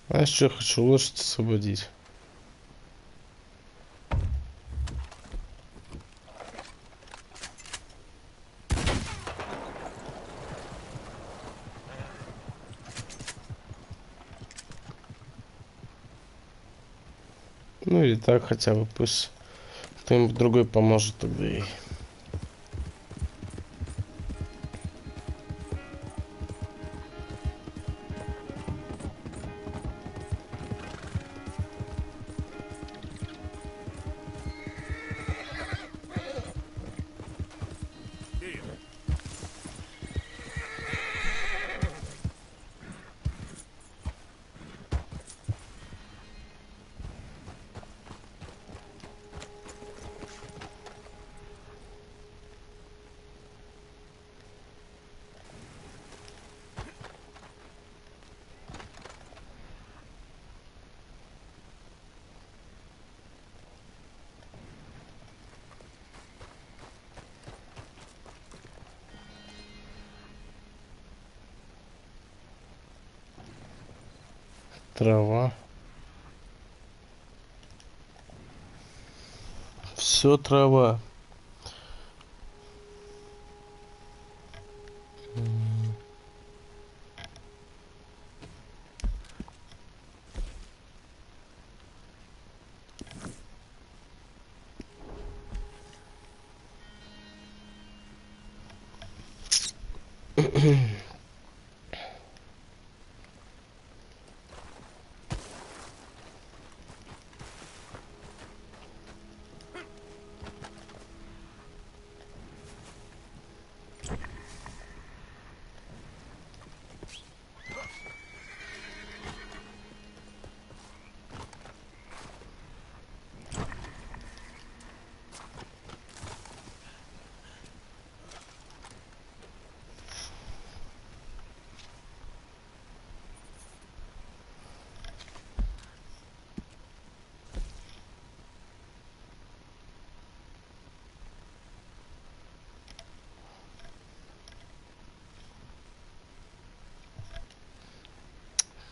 Знаешь, что я хочу лошадь освободить? Ну или так хотя бы, пусть кто-нибудь другой поможет тогда ей. Трава. Все трава.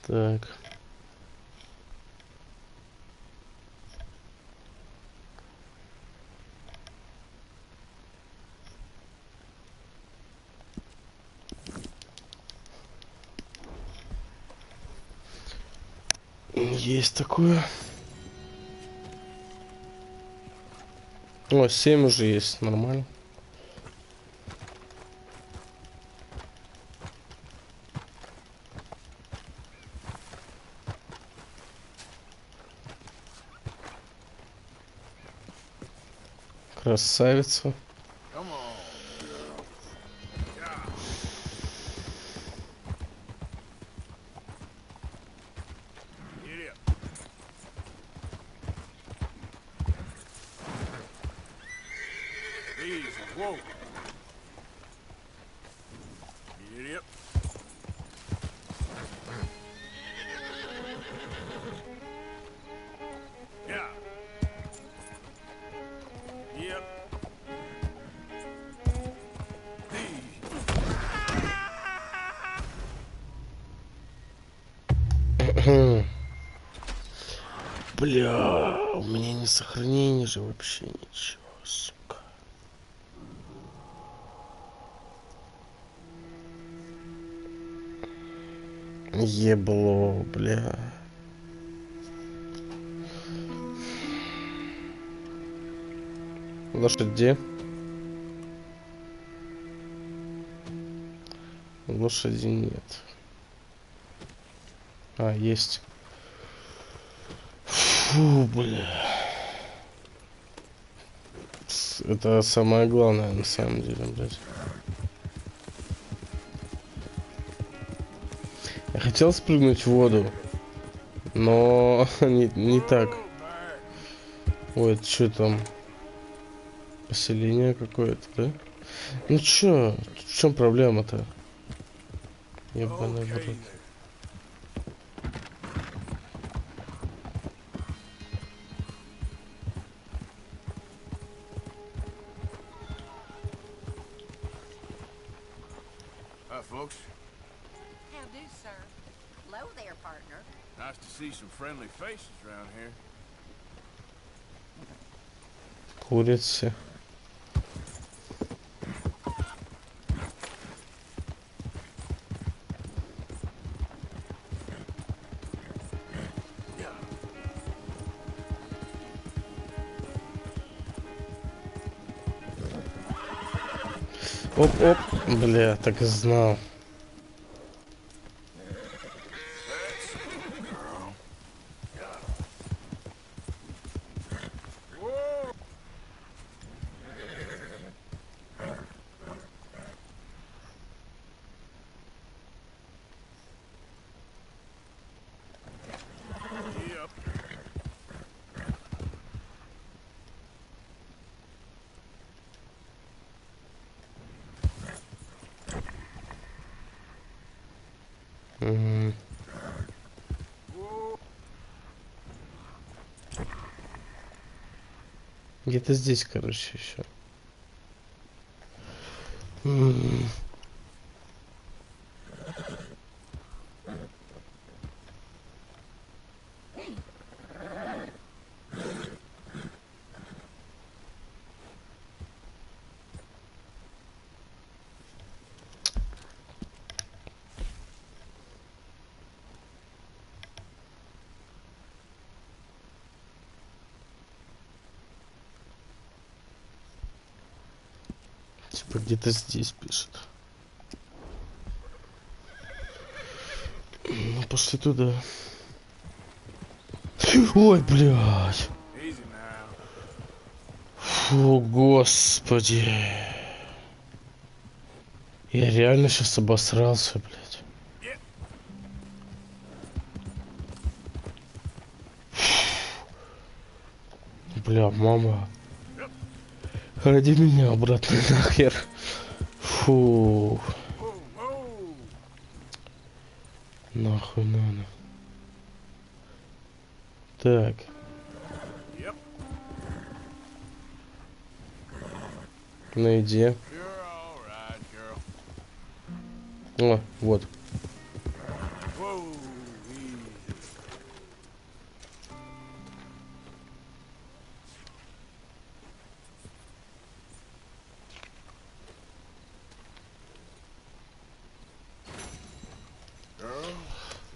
Так. Есть такое. О, 7 уже есть, нормально. Красавица. Бля, у меня не сохранение же вообще ничего, сука. Ебло, бля. Лошади. Лошади нет. А, есть. Фу, бля. Это самое главное на самом деле, блядь. Я хотел спрыгнуть в воду, но не так. Ой, это что там? Поселение какое-то, да? Ну чё, в чем проблема-то? Ебаный в рот. Hi, folks. How do, sir? Hello there, partner. Nice to see some friendly faces around here. Курица. Оп-оп. Бля, так и знал. Где-то здесь, короче, еще. Типа где-то здесь пишет. Ну, пошли туда. Ой, блядь. Фу, господи. Я реально сейчас обосрался, блядь. Бля, мама. Ради меня обратно нахер. Фу. Нахуй надо. Так. Найди. О, вот.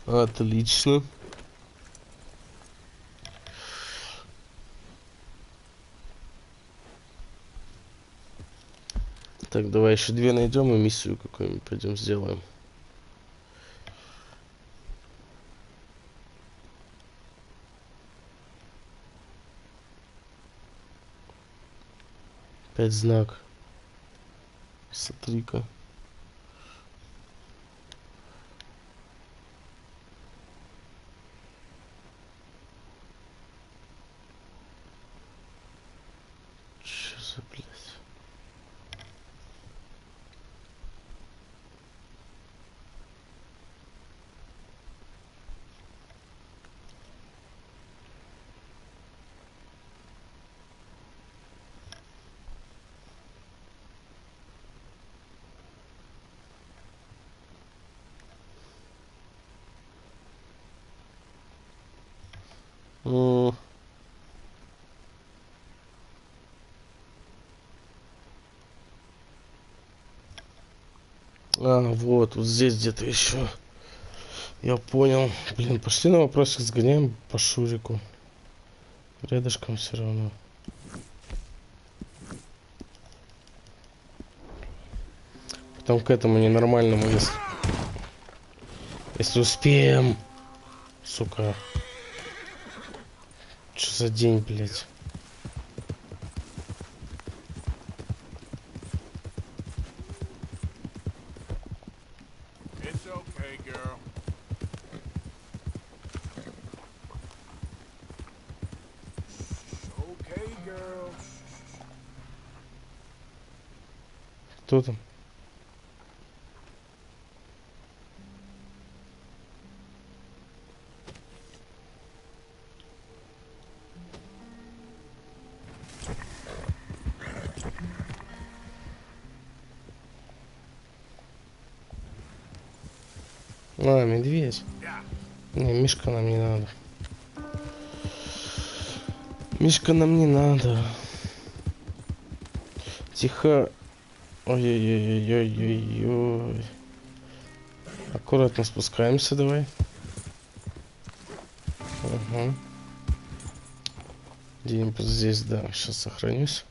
Отлично. Так, давай еще две найдем и миссию какую-нибудь пойдем сделаем. Опять знак. Смотри-ка. Что за, блядь? А, вот здесь где-то еще. Я понял. Блин, пошли на вопросик сгоняем по Шурику. Рядышком все равно. Потом к этому ненормальному, если успеем. Сука. Что за день, блядь? Кто там? А, медведь. Не, Мишка нам не надо. Мишка нам не надо. Тихо. Ой-ой-ой-ой-ой-ой. Аккуратно спускаемся, давай. Угу. Где-нибудь здесь, да. Сейчас сохранюсь.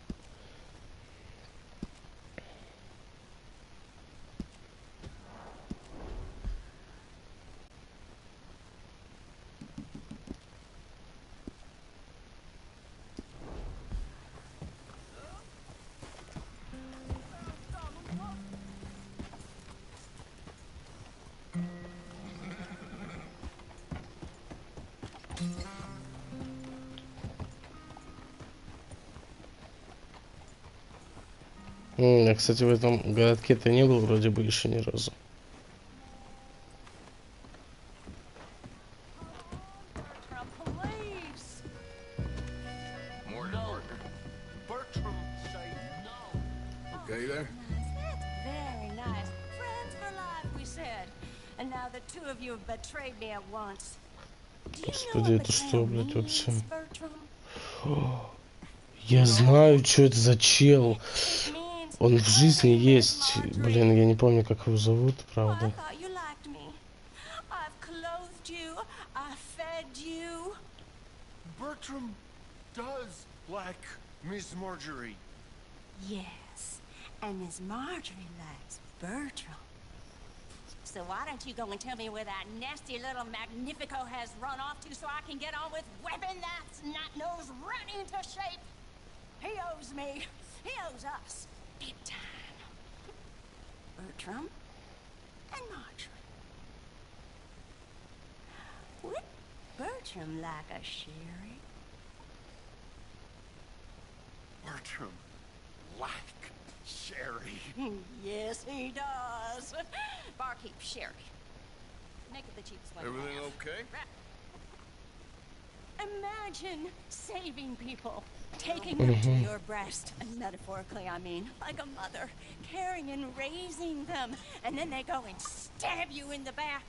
Я, кстати, в этом городке-то не был вроде бы еще ни разу. Господи, это что, блядь, вообще? Я знаю, что это за чел. Он в жизни есть. Блин, я не помню, как его зовут, правда. Bertram does like Miss Marjorie. Yes, And Miss Marjorie likes Bertram. So why don't you go and tell me where that nasty little Magnifico has run off to so I can get on with whipping that snot-nose right into shape? He owes me. He owes us. Big time. Bertram and Marjorie. Would Bertram like a sherry? Bertram like sherry. Yes, he does. Barkeep, sherry. Make it the cheapest one. Everything okay? Imagine saving people, taking them to your breast, and metaphorically, I mean, like a mother, caring and raising them, and then they go and stab you in the back.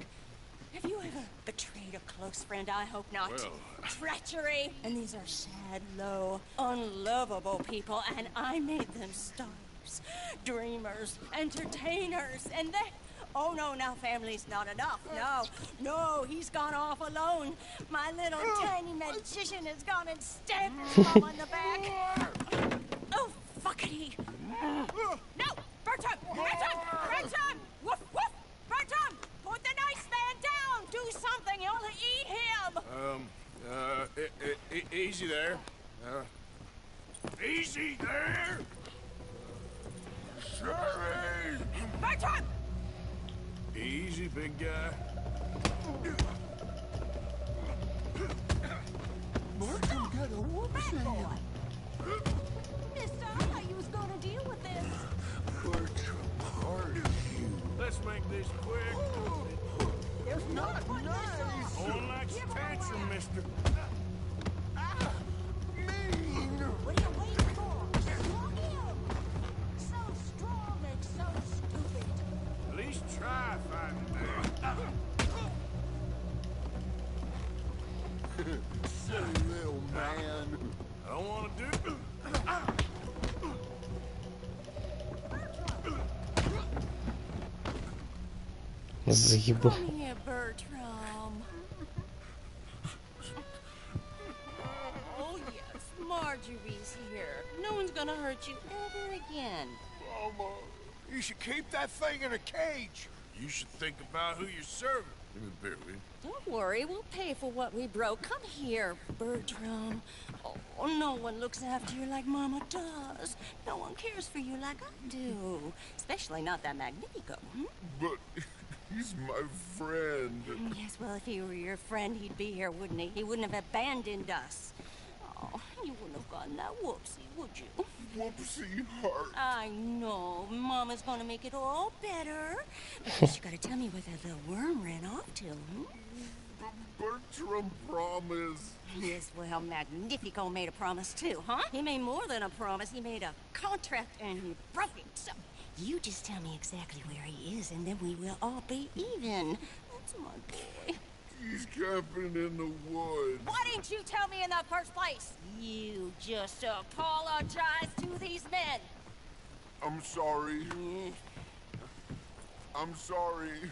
Have you ever betrayed a close friend? I hope not. Well, Treachery. And these are sad, low, unlovable people, and I made them stars, dreamers, entertainers, and they... Oh, no, now family's not enough. No, he's gone off alone. My little tiny magician has gone and stabbed his mom on the back. Oh, fuckity. No, Bertram! Woof, woof! Bertram, put the nice man down! Do something, you'll eat him! Easy there. Easy there! Sherry! Bertram! Easy, big guy. Bertram got a whoopsie. Mister, I thought you was gonna deal with this. Bertram, pardon you. Let's make this quick. There's not nice. One likes a tantrum, mister. Mean. What are you waiting for? Strong him. So strong and so stupid. At least try fighting there. Silly little man. I don't want to do... Заебал. Come here, Bertram. Oh, yes, Marjorie's here. No one's gonna hurt you ever again. Mama, you should keep that thing in a cage. You should think about who you're serving. Give me a beer, will you? Don't worry, we'll pay for what we broke. Come here, Bertram. Oh, no one looks after you like Mama does. No one cares for you like I do. Especially not that Magnifico. But he's my friend. Yes, well, if he were your friend, he'd be here, wouldn't he? He wouldn't have abandoned us. Oh, you wouldn't have gotten that whoopsie, would you? Whoopsie heart. I know. Mama's gonna make it all better. But you gotta tell me where that little worm ran off to, Bertram promised. Yes, well, Magnifico made a promise too, huh? He made more than a promise. He made a contract and he broke it. So, you just tell me exactly where he is and then we will all be even. That's my boy. He's camping in the woods. Why didn't you tell me in the first place? You just apologize to these men. I'm sorry. I'm sorry.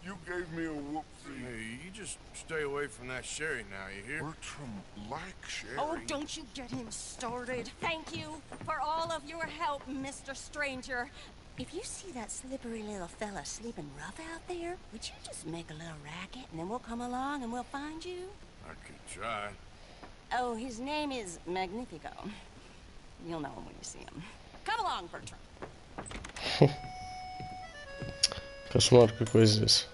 You gave me a whoopsie. Hey, you just stay away from that sherry now, you hear? Bertram like sherry. Oh, don't you get him started. Thank you for all of your help, Mr. Stranger. If you see that slippery little fella sleeping rough out there, would you just make a little racket and then we'll come along and we'll find you? I could try. Oh, his name is Magnifico. You'll know him when you see him. Come along, Bertram. Кошмар какой здесь.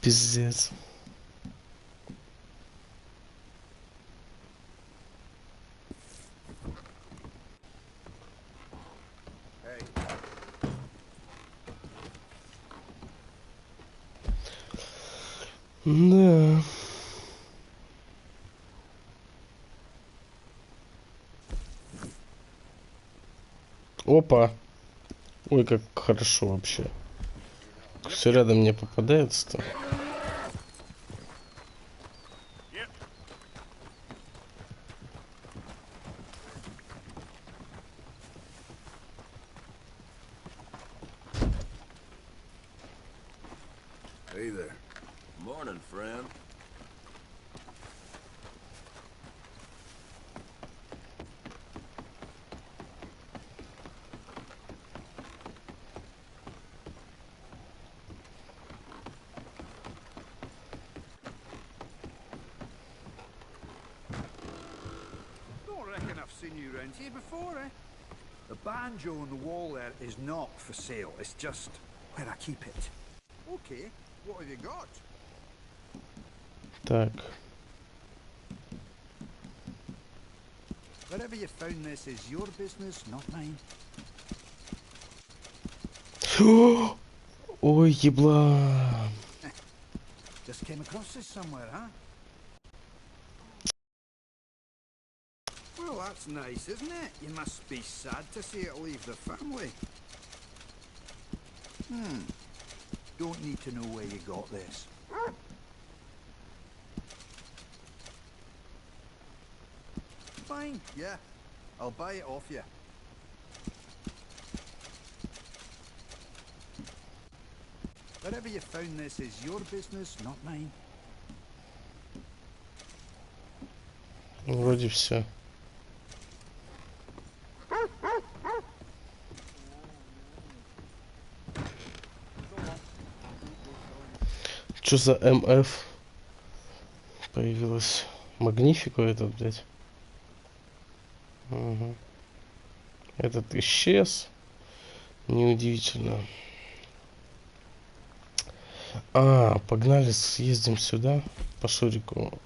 Пиздец. Да. Опа. Ой, как хорошо вообще. Все рядом не попадается-то. Hey there. Morning, friend. Don't reckon I've seen you around here before, eh? The banjo on the wall there is not for sale. It's just where I keep it. Okay, what have you got? Так. Wherever you found this is your business, not mine. Ой, ебла. Just came across this somewhere, huh? Well, that's nice, isn't it? You must be sad to see it leave the family. Don't need to know where you got this. Fine, yeah. I'll buy it off you. Wherever you found this is your business, not mine. Вроде все. Что за МФ появилась? Магнифико этот, блядь. Угу. Этот исчез. Неудивительно. Погнали, съездим сюда. По Шурику.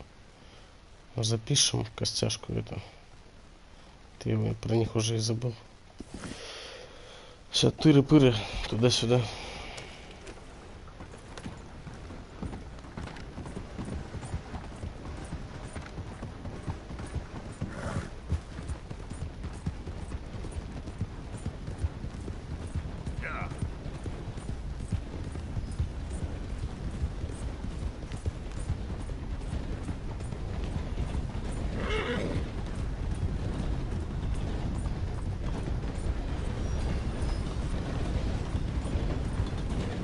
Запишем костяшку эту. Ты про них уже и забыл. Все, тыры-пыры. Туда-сюда.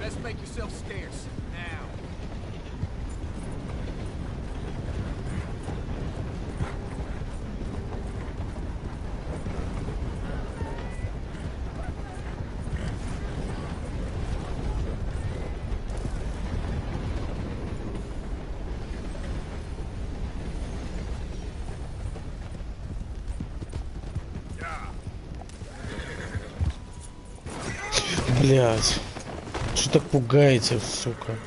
Best make yourself scarce now. Блять. Что так пугаете, сука?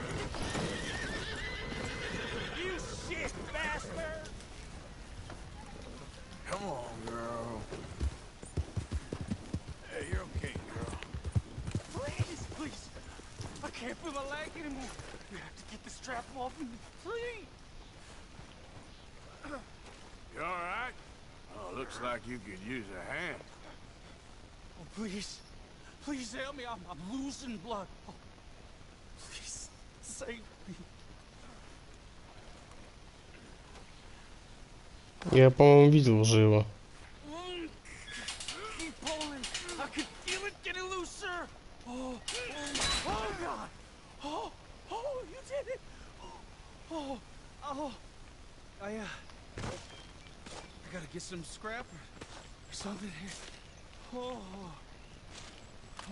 Come on, girl. Hey, you're okay, girl. Please, please. I can't feel my leg anymore. You have to get the strap off me, please. You all right? Oh, looks like you could use a hand. Oh, please. Please help me. I'm losing blood. Oh, please, save me. Я, по-моему, видел уже его. Keep pulling. I can feel it getting looser. Oh God. Oh, you did it. I gotta get some scrap or something here.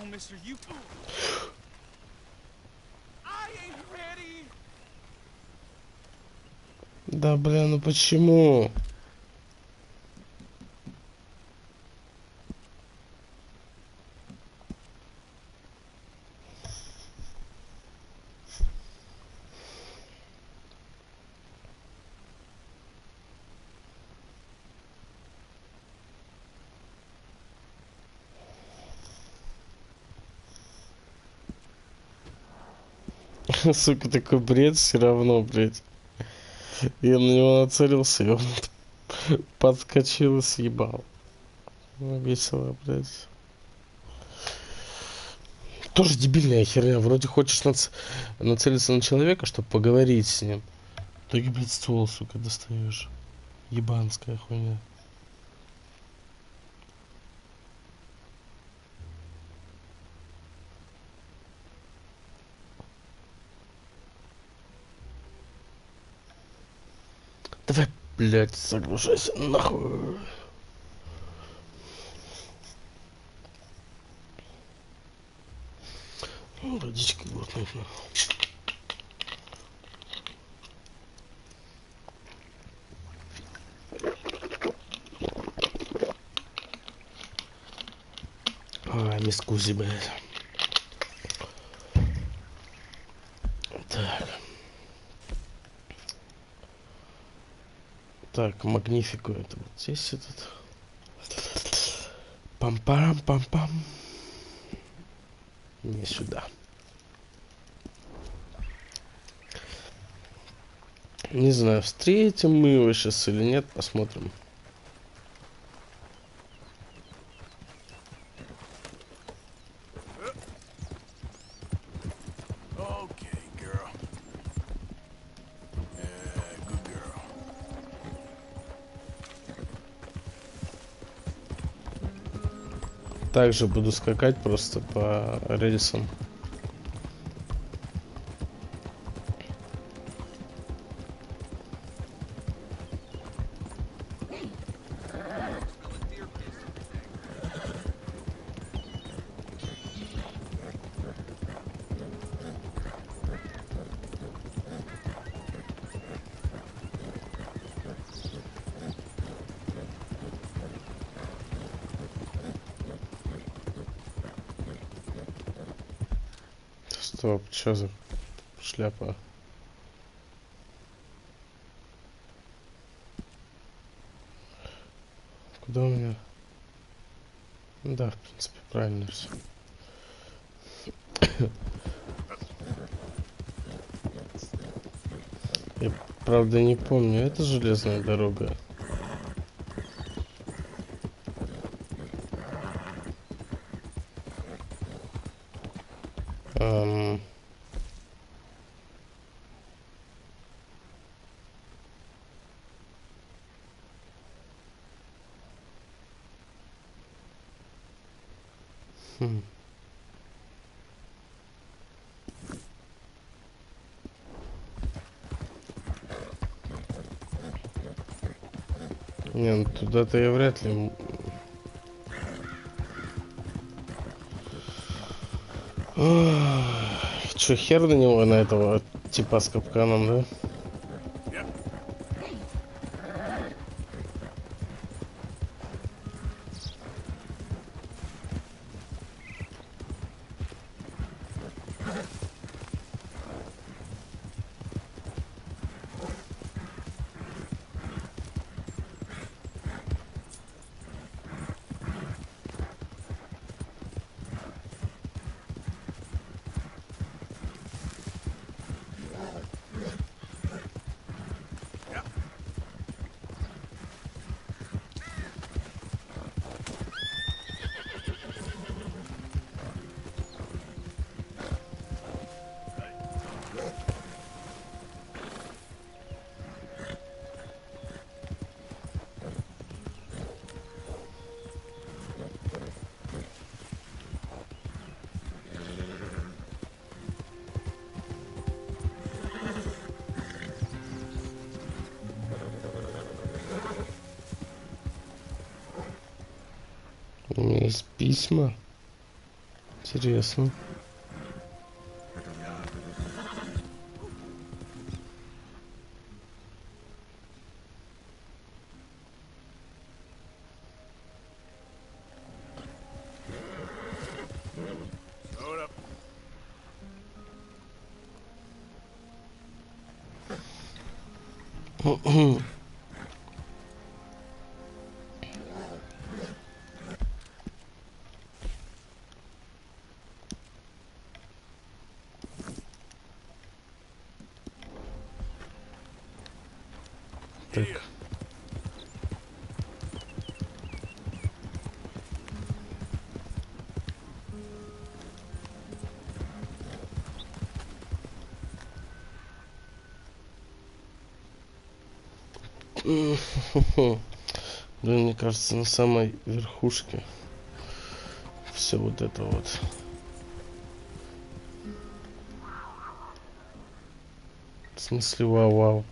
Oh, mister, you... I ain't ready! Да, бля, ну почему? Сука, такой бред все равно, блядь. Я на него нацелился, и он подскочил и съебал. Весело, блядь. Тоже дебильная херня. Вроде хочешь нацелиться на человека, чтобы поговорить с ним. В итоге, блядь, ствол, сука, достаешь. Ебанская хуйня. Блять, соглашайся, нахуй. Водички глотнуть. Мискузи, блядь. Так. Так, магнифику это вот здесь этот. Пам-парам-пам-пам. Не сюда. Не знаю, встретим мы его сейчас или нет, посмотрим. Также буду скакать просто по рельсам. Стоп, что за шляпа? Куда у меня? Да, в принципе, правильно все. Я, правда, не помню, это железная дорога. Не, ну туда-то я вряд ли. Че, хер на него, на этого типа с капканом, да? У меня есть письма. Интересно. Так. Блин, мне кажется, на самой верхушке все вот это вот. В смысле, вау-вау.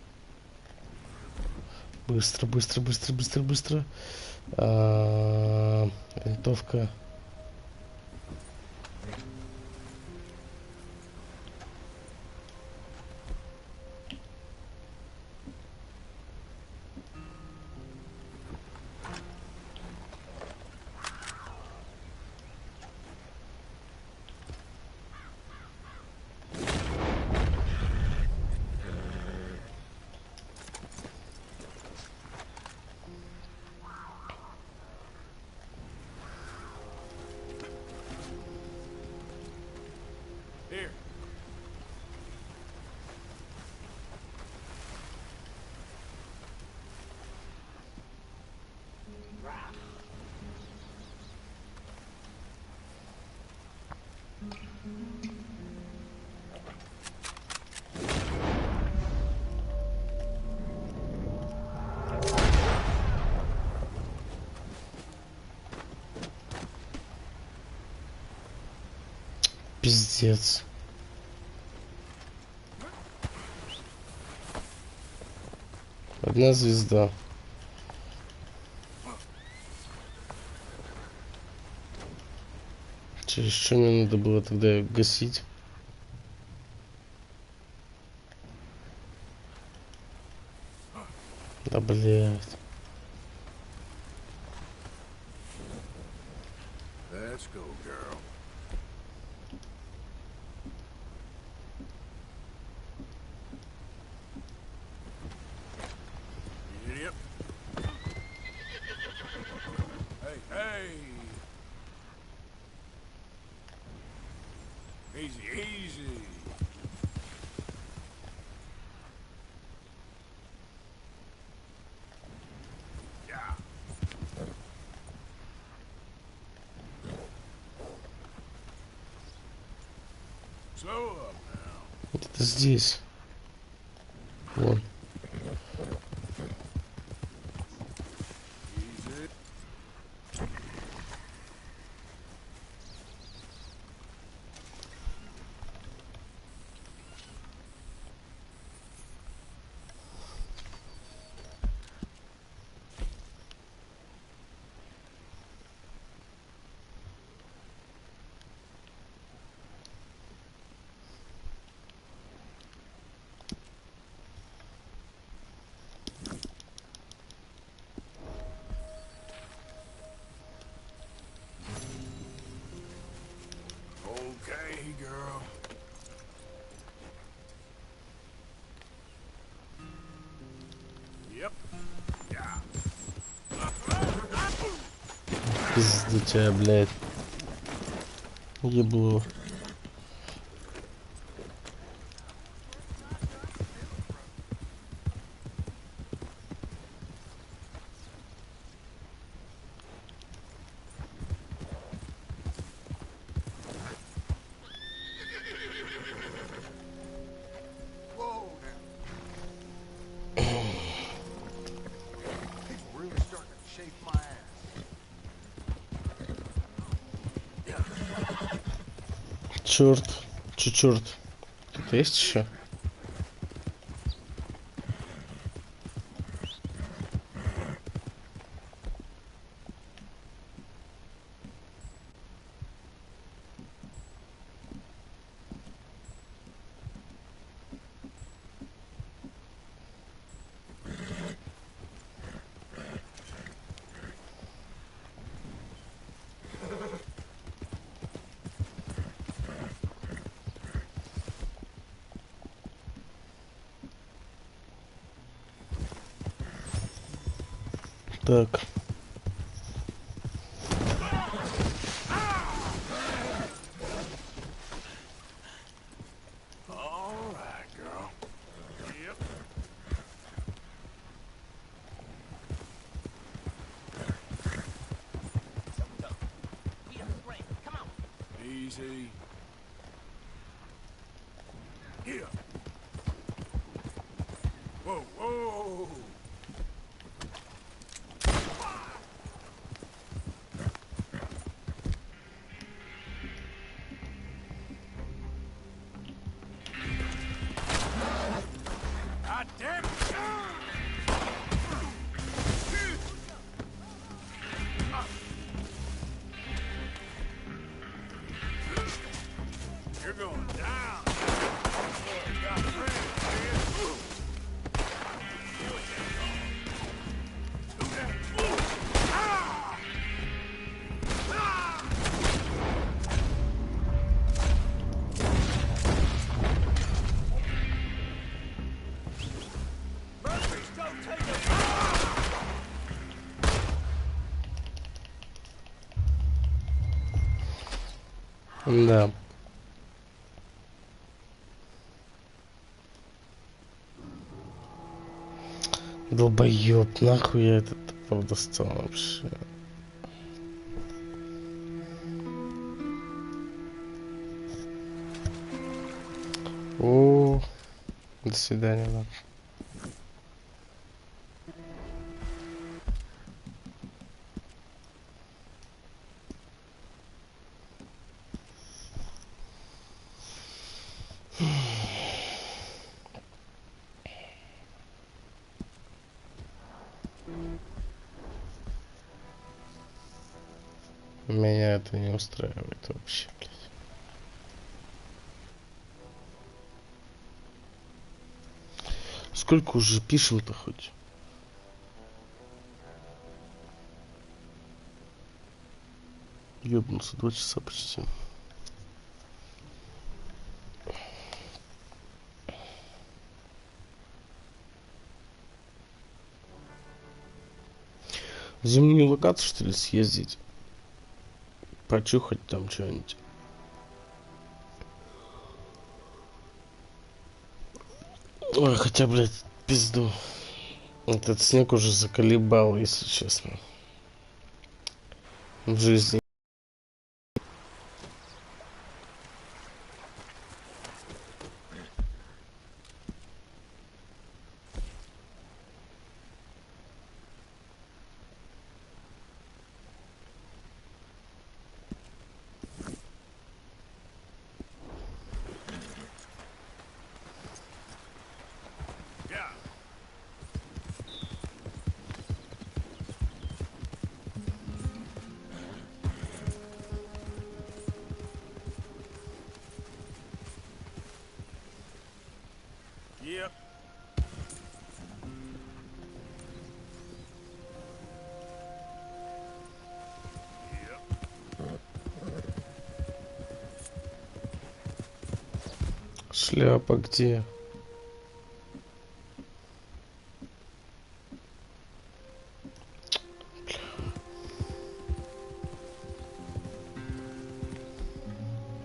Быстро, быстро, быстро, быстро, быстро. Винтовка. Here. Пиздец. Одна звезда. Через что мне надо было тогда гасить? Да блядь. Let's go, girl. Yep. Hey, hey. Easy, easy. Yeah. Slow up now. Это здесь. Вон. Easy. Okay, girl. Yep. Yeah. Пизду тебя, блядь. Ебло. Whoa, now. People really starting to shape my ass. Черт. Черт. Тут есть еще? Так. All right, girl. Yep. Easy. Yeah. Whoa, whoa. God damn it! Да. Долбоёб, нахуй я этот топор достал вообще. О, до свидания, да. Меня это не устраивает вообще, блядь. Сколько уже пишем-то хоть? Ёбнулся, 2 часа почти. В зимнюю локацию, что ли, съездить? Почухать там что-нибудь. Ой, хотя, блядь, пизду. Этот снег уже заколебал, если честно. В жизни. Yep. Шляпа где?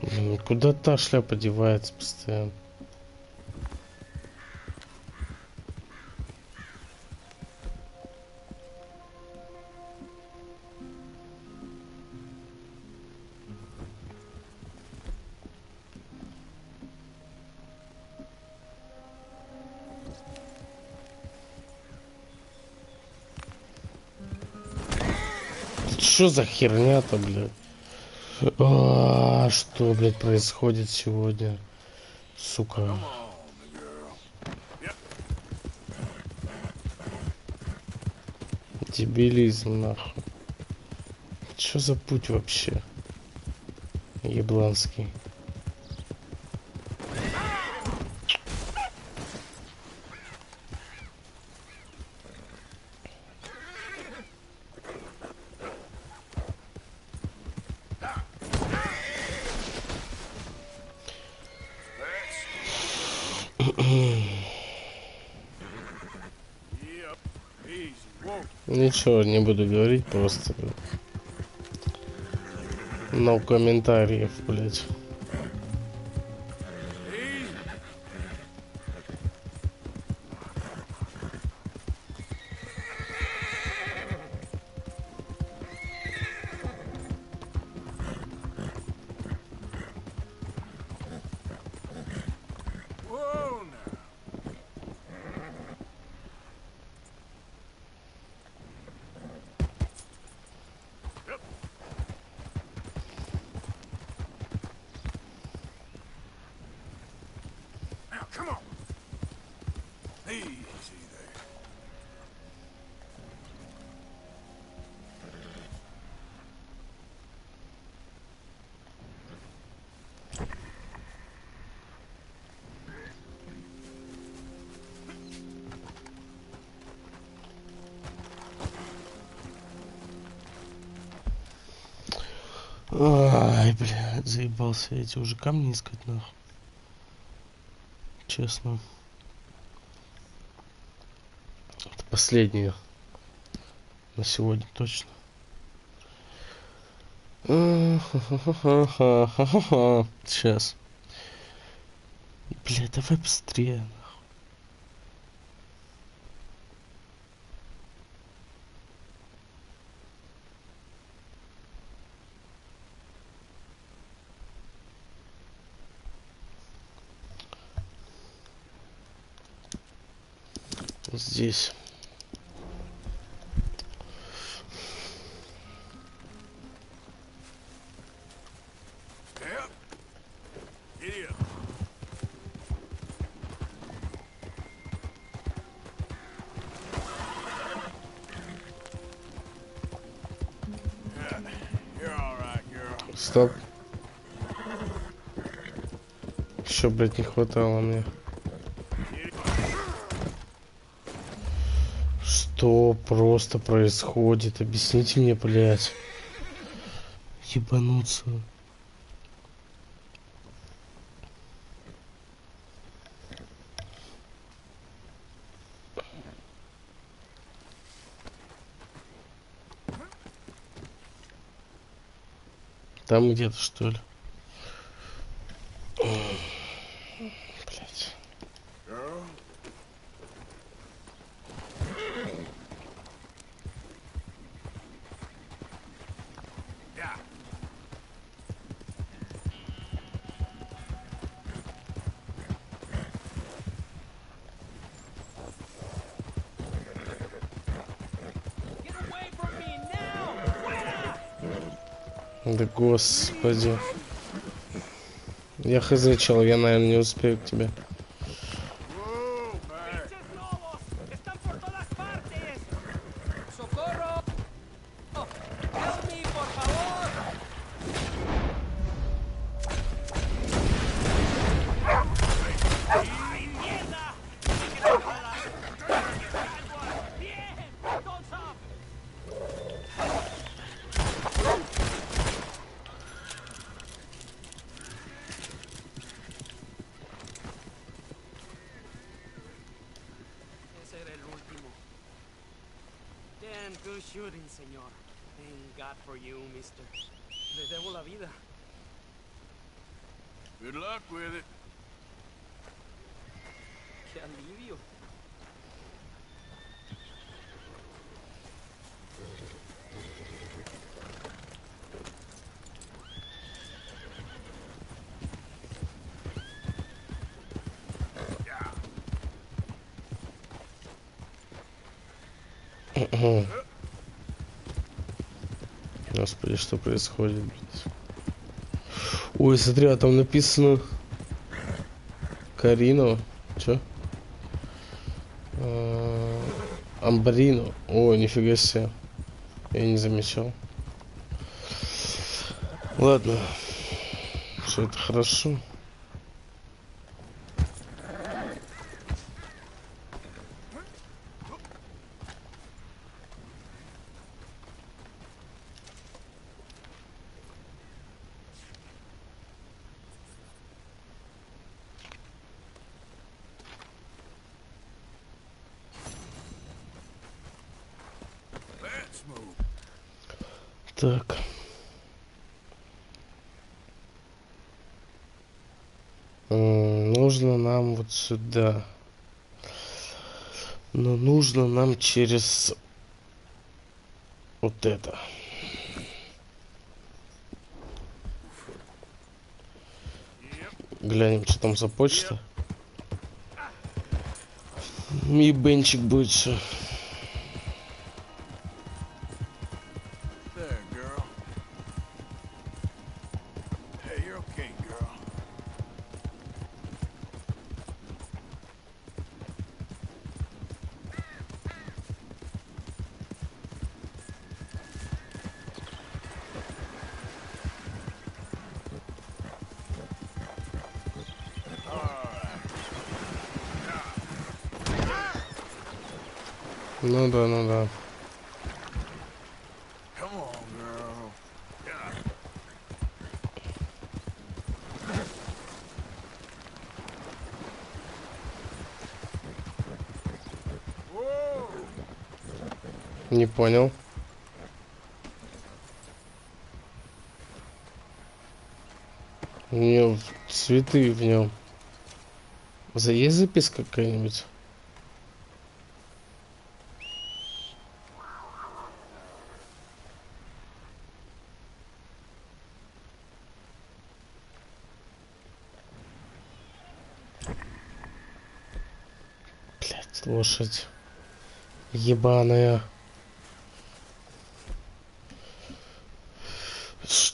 Блин, куда та шляпа девается постоянно? Что за херня-то, блядь? Что, блядь, происходит сегодня? Сука. Дебилизм, нахуй. Что за путь вообще? Ебланский. Ничего не буду говорить, просто но комментариев, блять. Come on. Easy there. Ай, блядь, заебался эти уже камни искать, нахуй. Честно. Это последнее. На сегодня точно. Сейчас. Бля, давай быстрее. Здесь. Стоп. Еще, блядь, не хватало мне. Что просто происходит? Объясните мне, блядь. Ебануться. Там где-то, что ли? Блять. Да господи. Я хз, чел, я, наверное, не успею к тебе. Good shooting, señor. Thank God for you, mister. Le debo la vida. Good luck with it. Qué alivio. Господи, что происходит, блядь? Ой, смотри, а там написано Карино. Чё? Амбрино. О, нифига себе. Я не замечал. Ладно. Все это хорошо. Так. Нужно нам вот сюда. Но нужно нам через вот это. Глянем, что там за почта. И бенчик будет все. Ну да, ну да. Не понял. У него цветы в нем. Есть записка какая-нибудь? Блять, лошадь. Ебаная. С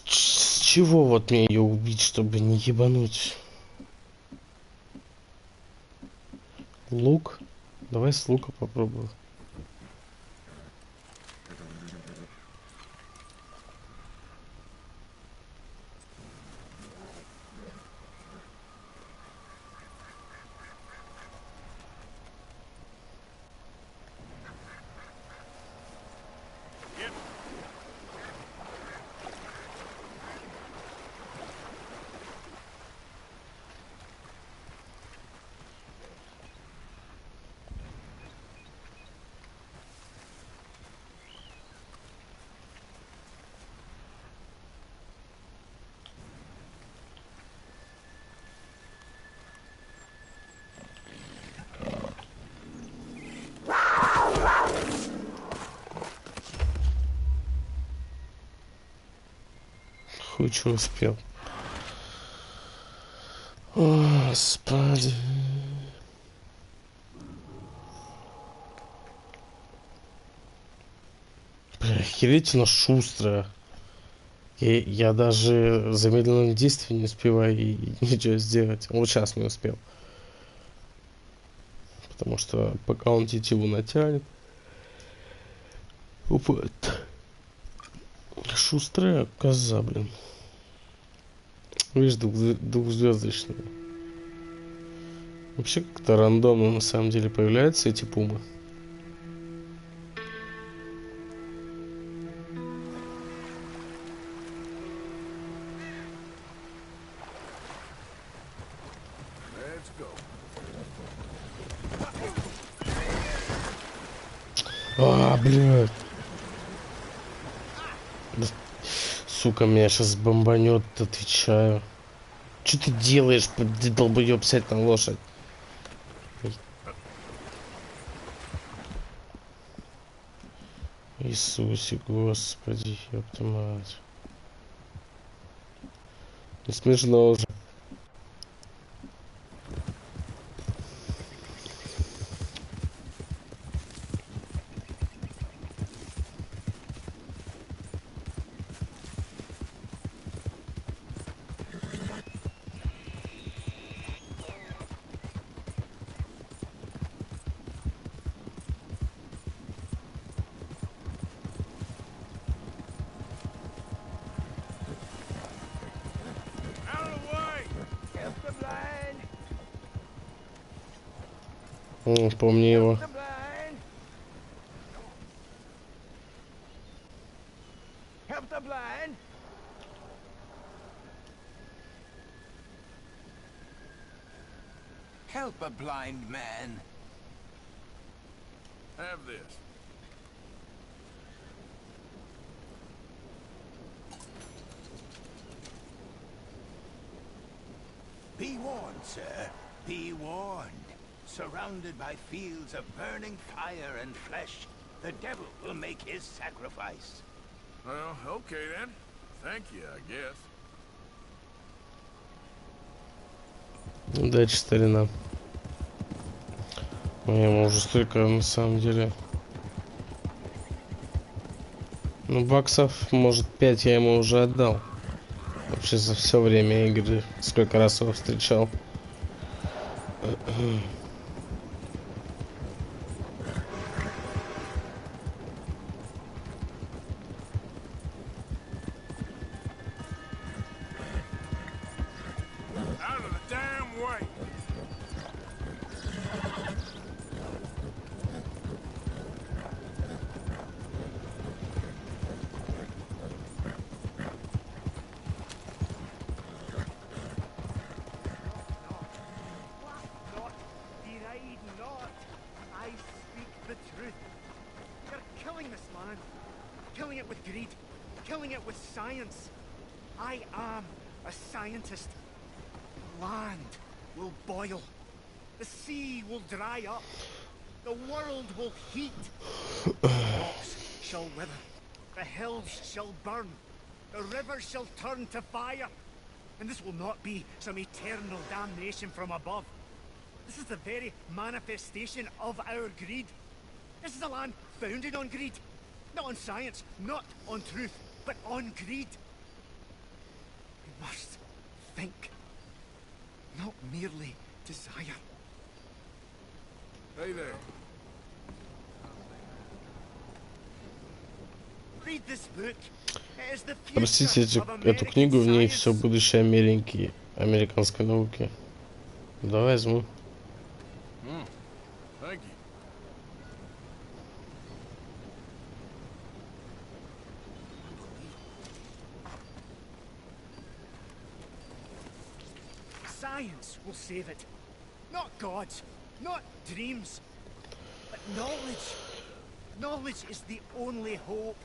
чего вот мне ее убить, чтобы не ебануть? Лук? Давай с лука попробую. Хуй что успел. О, господи. Бля, охереть она шустрая. Я даже замедленным действием не успеваю и ничего сделать. Вот сейчас не успел. Потому что пока он тетиву натянет. Вот. Шустрая коза, блин. Видишь, двухзвездочная. Вообще как-то рандомно на самом деле появляются эти пумы. Блядь. Да, сука, меня сейчас бомбанет, отвечаю. Что ты делаешь, долбоёб, сядь на лошадь. Иисусе, Господи, ёпта мать. Не смешно уже. Помни его. Help a blind man. Have this. Be warned, sir. Be warned. Surrounded by fields of burning fire and flesh, the devil will make his sacrifice. Well, okay then. Thank you, I guess. Удачи, старина. Я ему уже столько, на самом деле. Ну, баксов, может, 5 я ему уже отдал. Вообще за все время игры. Сколько раз его встречал. Killing it with greed. Killing it with science. I am a scientist. land will boil. The sea will dry up. The world will heat. The rocks shall wither. The hills shall burn. The rivers shall turn to fire. And this will not be some eternal damnation from above. This is the very manifestation of our greed. This is a land founded on greed. Not on science, not on truth, but on greed. We must think, not merely desire. Hey there. Read this book. It is the Простите, future of эту книгу, в American ней science. все будущее Америки, американской науки. Давай возьму. Thank you. Science will save it. Not gods, not dreams, but knowledge. Knowledge is the only hope,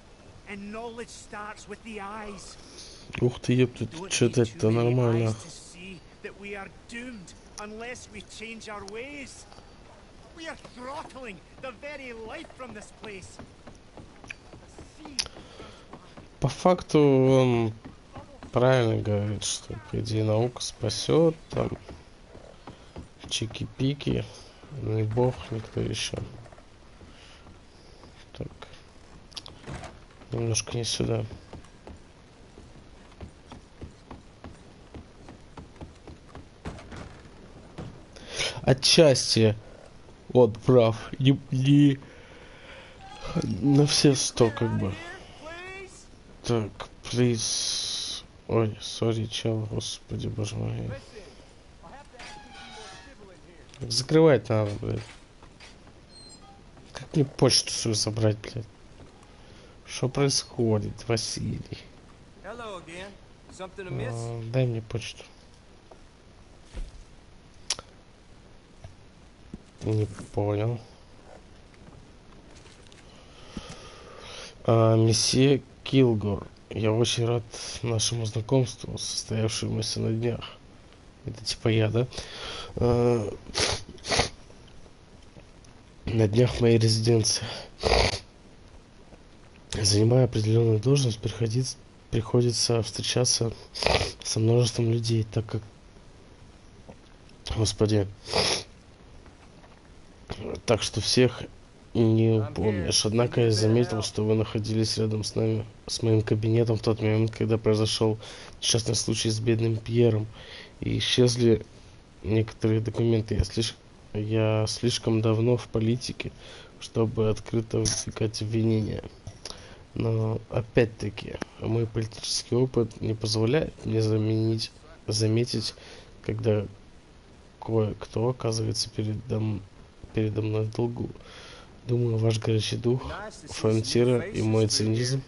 and knowledge starts with the eyes. Ух ты, ёпта, читать-то нормально. To see that we are doomed unless we change our ways. We are throttling the very life from this place. По факту он правильно говорит, что по идее наука спасет, там чики-пики, не бог, никто еще. Так, немножко не сюда. Отчасти он прав, не на все 100 как бы. Так, please. Ой, сори, чел, господи, боже мой. Закрывать надо, блядь. Как мне почту свою забрать, блядь? Что происходит, Василий? Дай мне почту. Не понял. Месье Килгор, я очень рад нашему знакомству, состоявшемуся на днях. Это типа я, да? На днях в моей резиденции. Занимая определенную должность, приходится встречаться со множеством людей, так как... Господи. Так что всех не упомнишь. Однако я заметил, что вы находились рядом с нами, с моим кабинетом в тот момент, когда произошел несчастный случай с бедным Пьером. И исчезли некоторые документы. Я слишком давно в политике, чтобы открыто выдвигать обвинения. Но опять-таки, мой политический опыт не позволяет мне заметить, когда кое-кто оказывается передо мной в долгу. Думаю, ваш горячий дух, фронтира и мой цинизм,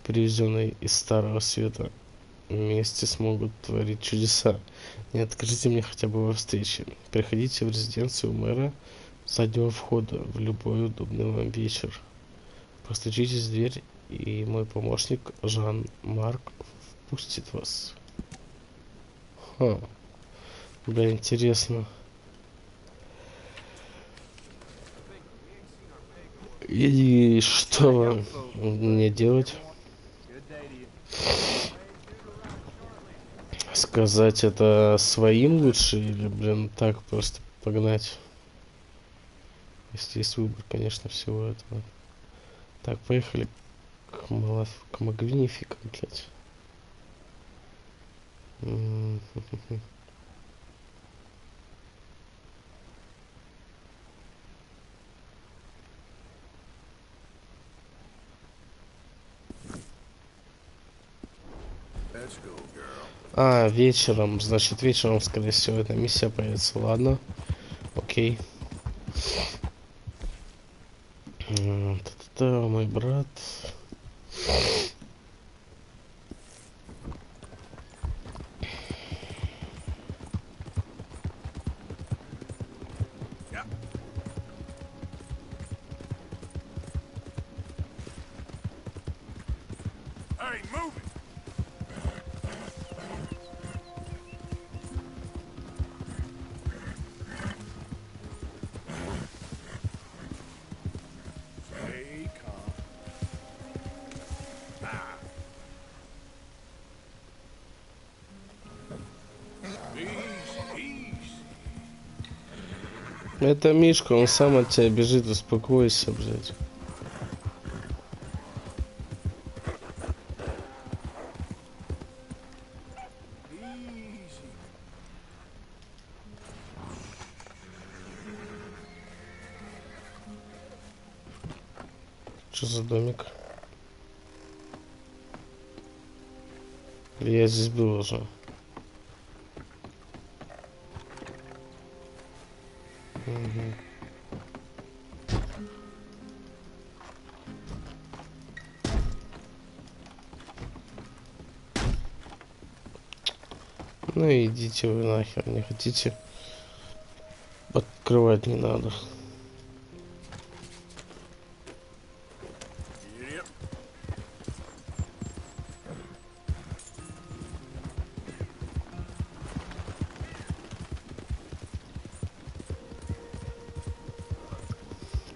привезенный из Старого Света, вместе смогут творить чудеса. Не откажите мне хотя бы во встрече. Приходите в резиденцию мэра с заднего входа в любой удобный вам вечер. Постучитесь в дверь, и мой помощник Жан-Марк впустит вас. Бля, интересно. И что мне делать? Сказать это своим лучше или, блин, так просто погнать? Если есть выбор, конечно, всего этого. Так, поехали к Магнифику, блядь. Вечером, значит, вечером, скорее всего, эта миссия появится, ладно. Окей. Мой брат. Это Мишка, он сам от тебя бежит, успокойся, блядь. Что за домик? Я здесь был уже. Угу. Ну идите вы нахер, не хотите? Открывать не надо.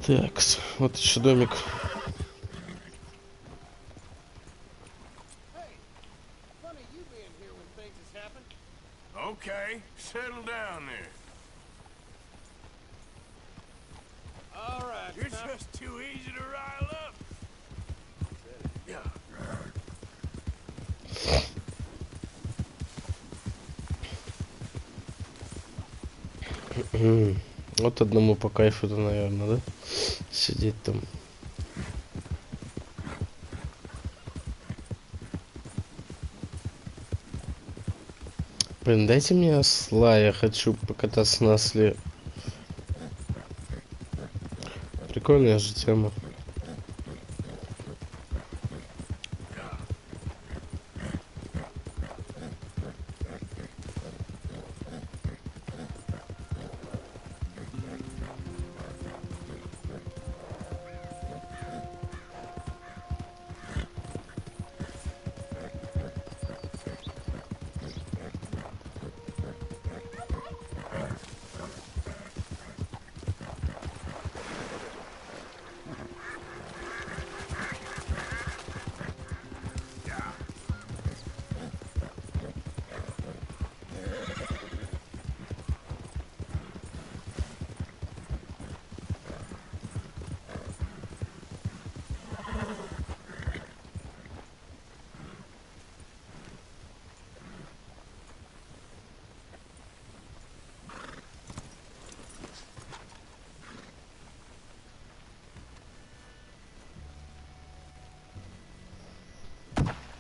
Так, вот еще домик. Okay, settle down there. All right, You're just too easy to rile up. Вот одному по кайфу-то, наверное, да? Сидеть там. Блин, дайте мне осла, я хочу покататься на осле. Прикольная же тема.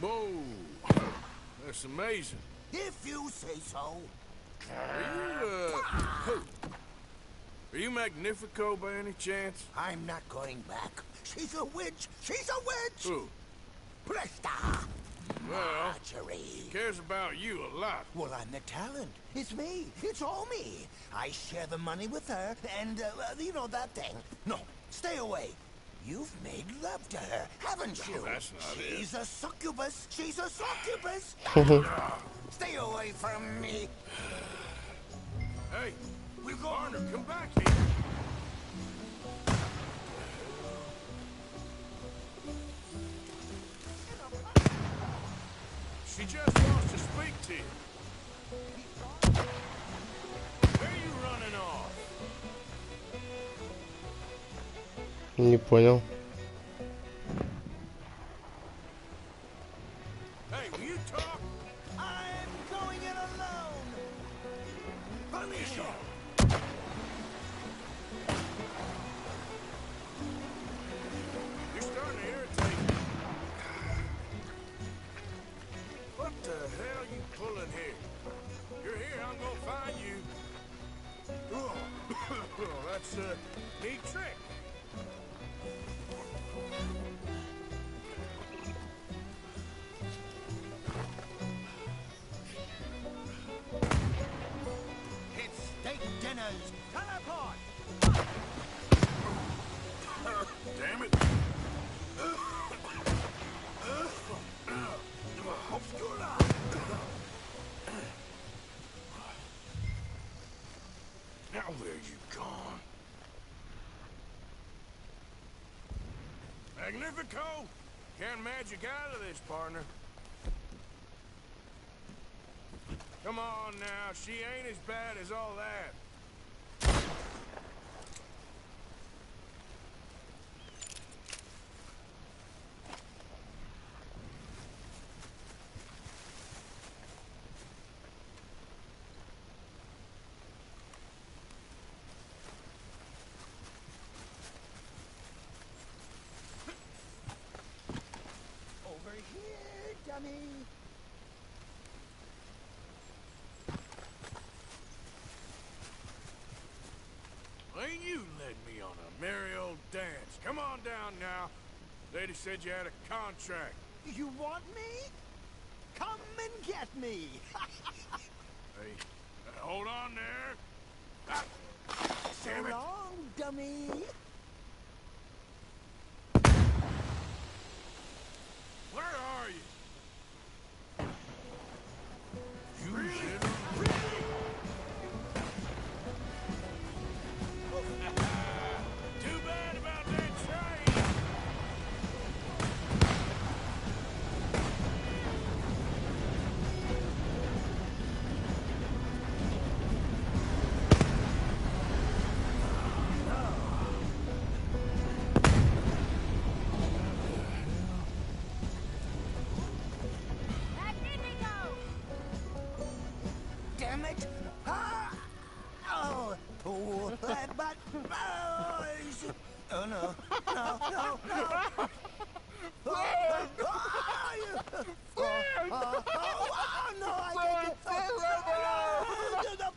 Whoa, that's amazing. If you say so. Are you Magnifico by any chance? I'm not going back. She's a witch. She's a witch. Who? Presta. Well, Marjorie. she cares about you a lot. Well, I'm the talent. It's me. It's all me. I share the money with her, and, you know that thing. No, stay away. You've made love to her, haven't you? No, that's not it. She's a succubus. She's a succubus. Stay away from me. Hey, you partner, come back here. She just wants to speak to you. Where are you running off? Не понял. Hey, will you talk? I'm going in alone. Punisher. You're starting to irritate me. What the hell you pulling here? You're here, I'm gonna find you. Oh, that's a neat trick. It's steak dinners. Teleport. Damn it. Now where you gone? Magnifico! Can't magic out of this, partner. Come on now, she ain't as bad as all that. dummy. Ain't you led me on a merry old dance? Come on down now. Lady said you had a contract. You want me? Come and get me. Hey, hold on there. Ah, damn So it. long, dummy. Where are you? You really? Too bad about that train. Damn it. Ah! Oh, but boys. Oh no, no, no, no. No, I can't.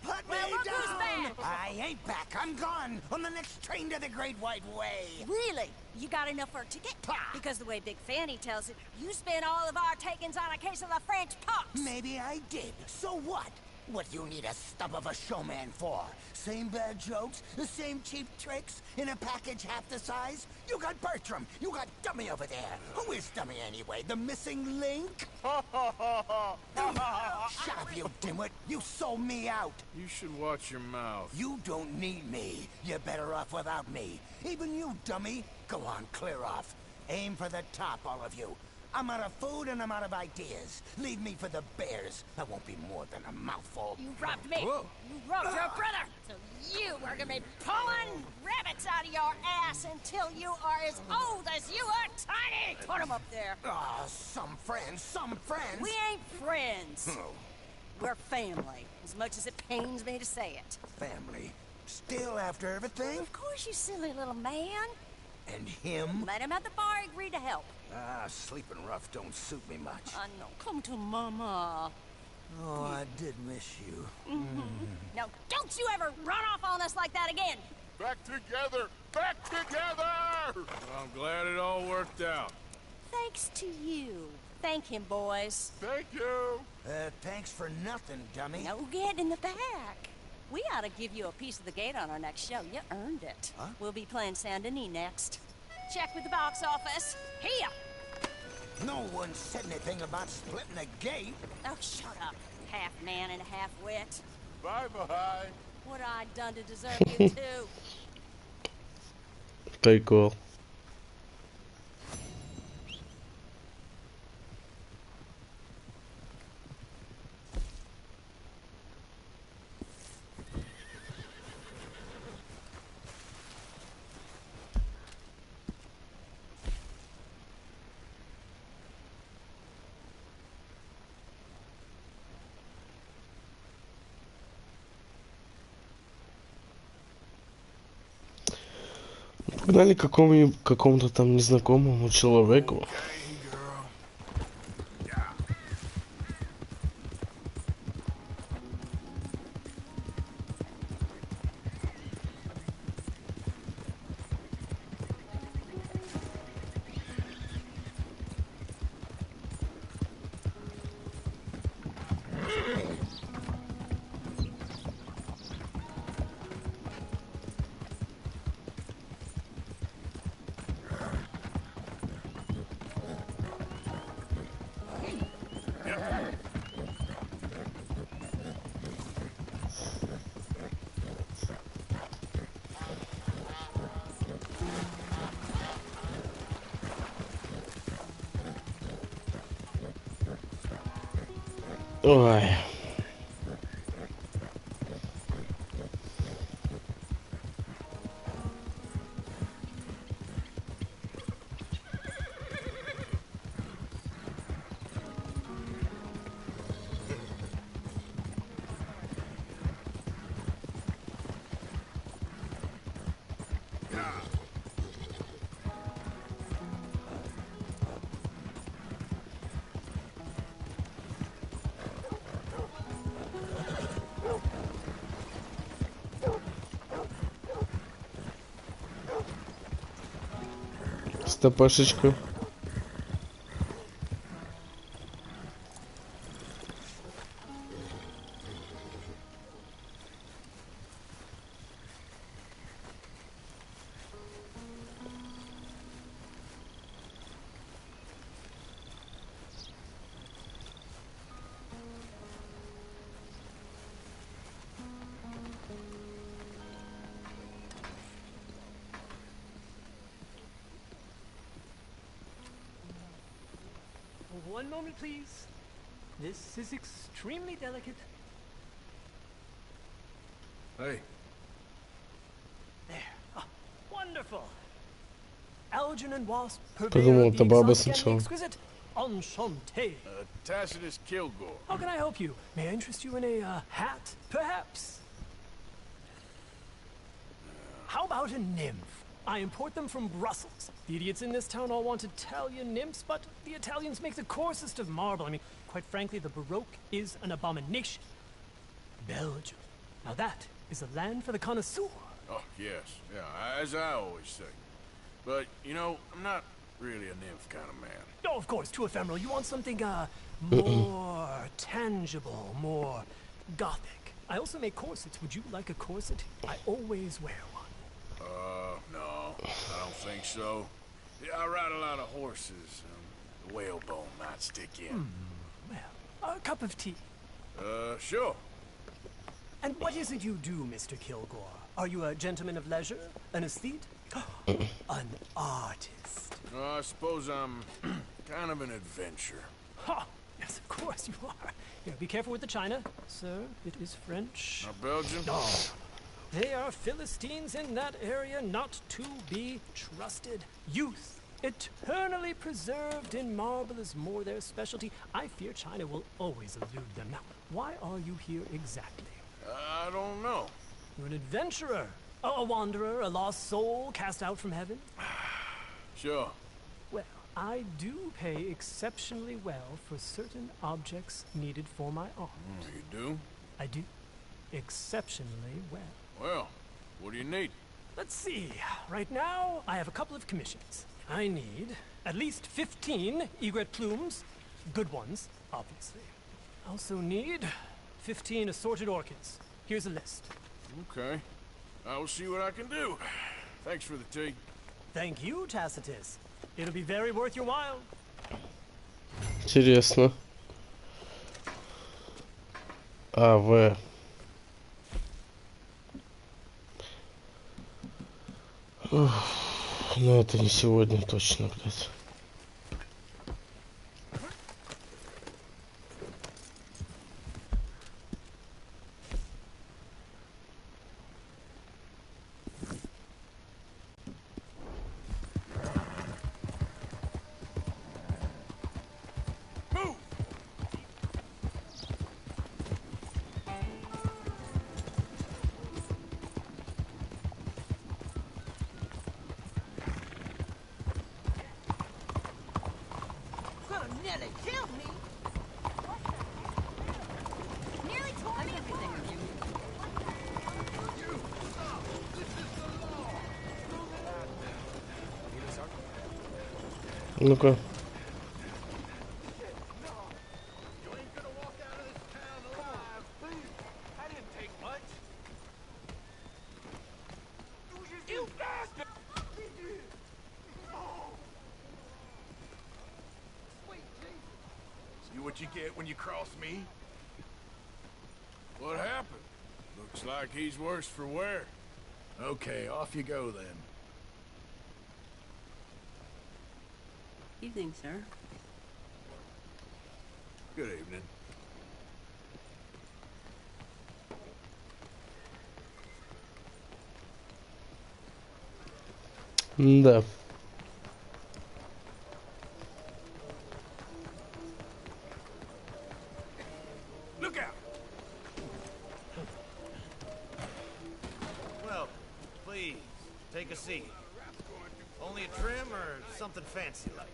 Put me down. I ain't back. I'm gone on the next train to the Great White Way. Really? You got enough for a ticket? Because the way Big Fanny tells it, you spent all of our takings on a case of the French pox. Maybe I did. So what? What do you need a stump of a showman for? Same bad jokes, the same cheap tricks, in a package half the size? You got Bertram, you got Dummy over there. Who is Dummy anyway? The missing link? Shut up, you dimwit. You sold me out. You should watch your mouth. You don't need me. You're better off without me. Even you, Dummy. Go on, clear off. Aim for the top, all of you. I'm out of food and I'm out of ideas. Leave me for the bears. I won't be more than a mouthful. You robbed me. Whoa. You robbed your brother. So you are gonna be pulling rabbits out of your ass until you are as old as you are tiny. Put them up there. Ah, some friends. We ain't friends. Oh, We're family, as much as it pains me to say it. family. Still after everything? Of course, you silly little man. And him? Met him at the bar, agreed to help. Ah, sleeping rough don't suit me much. I know. Come to Mama. Oh, I did miss you. Now, don't you ever run off on us like that again. Back together! Back together! I'm glad it all worked out. Thanks to you. Thank him, boys. Thank you. Thanks for nothing, dummy. No get in the back. We ought to give you a piece of the gate on our next show. You earned it. Huh? We'll be playing Saint Denis next. Check with the box office. Here. No one said anything about splitting the gate. Oh, shut up. Half man and half wit. Bye-bye. What I done to deserve you too? Прикол. Погнали к какому-то там незнакомому человеку. Ой. Стопашечка. One moment, please. This is extremely delicate. Hey. There. Oh, wonderful. Algernon Wasp, Подумал, purveyor of это the баба exotic and the сначала. exquisite. Enchanté. Tacitus Kilgore. How can I help you? May I interest you in a hat, perhaps? How about a nymph? I import them from Brussels. The idiots in this town all want Italian nymphs, but the Italians make the coarsest of marble. I mean, quite frankly, the Baroque is an abomination. Belgium. Now that is a land for the connoisseur. Oh, yes. Yeah, as I always say. But, you know, I'm not really a nymph kind of man. Oh, of course, too ephemeral. You want something, more tangible, more gothic. I also make corsets. Would you like a corset? I always wear one. No, I don't think so. Yeah, I ride a lot of horses. The whalebone might stick in. Well, a cup of tea. Sure. And what is it you do, Mr. Kilgore? Are you a gentleman of leisure? An aesthete? An artist? I suppose I'm kind of an adventurer. Ha! Yes, of course you are. Here, be careful with the china. Sir, it is French. Not Belgian? No. They are Philistines in that area, not to be trusted. Youth, eternally preserved in marble, is more their specialty. I fear China will always elude them. Now, why are you here exactly? I don't know. You're an adventurer, a wanderer, a lost soul cast out from heaven? Sure. Well, I do pay exceptionally well for certain objects needed for my art. You do? I do. Exceptionally well. Well, what do you need? Let's see. Right now, I have a couple of commissions. I need at least 15 egret plumes. Good ones, obviously. I also need 15 assorted orchids. Here's a list. Okay. I will see what I can do. Thanks for the tea. Thank you, Tacitus. It'll be very worth your while. Интересно. В. Ну это не сегодня точно, блядь. Nearly killed me. Nearly tore me everything with you. Ну-ка. What you get when you cross me? What happened? Looks like he's worse for wear. Okay, off you go then. Evening, sir. Good evening. Да. Look out! Well, please, take a seat. Only a trim or something fancy like?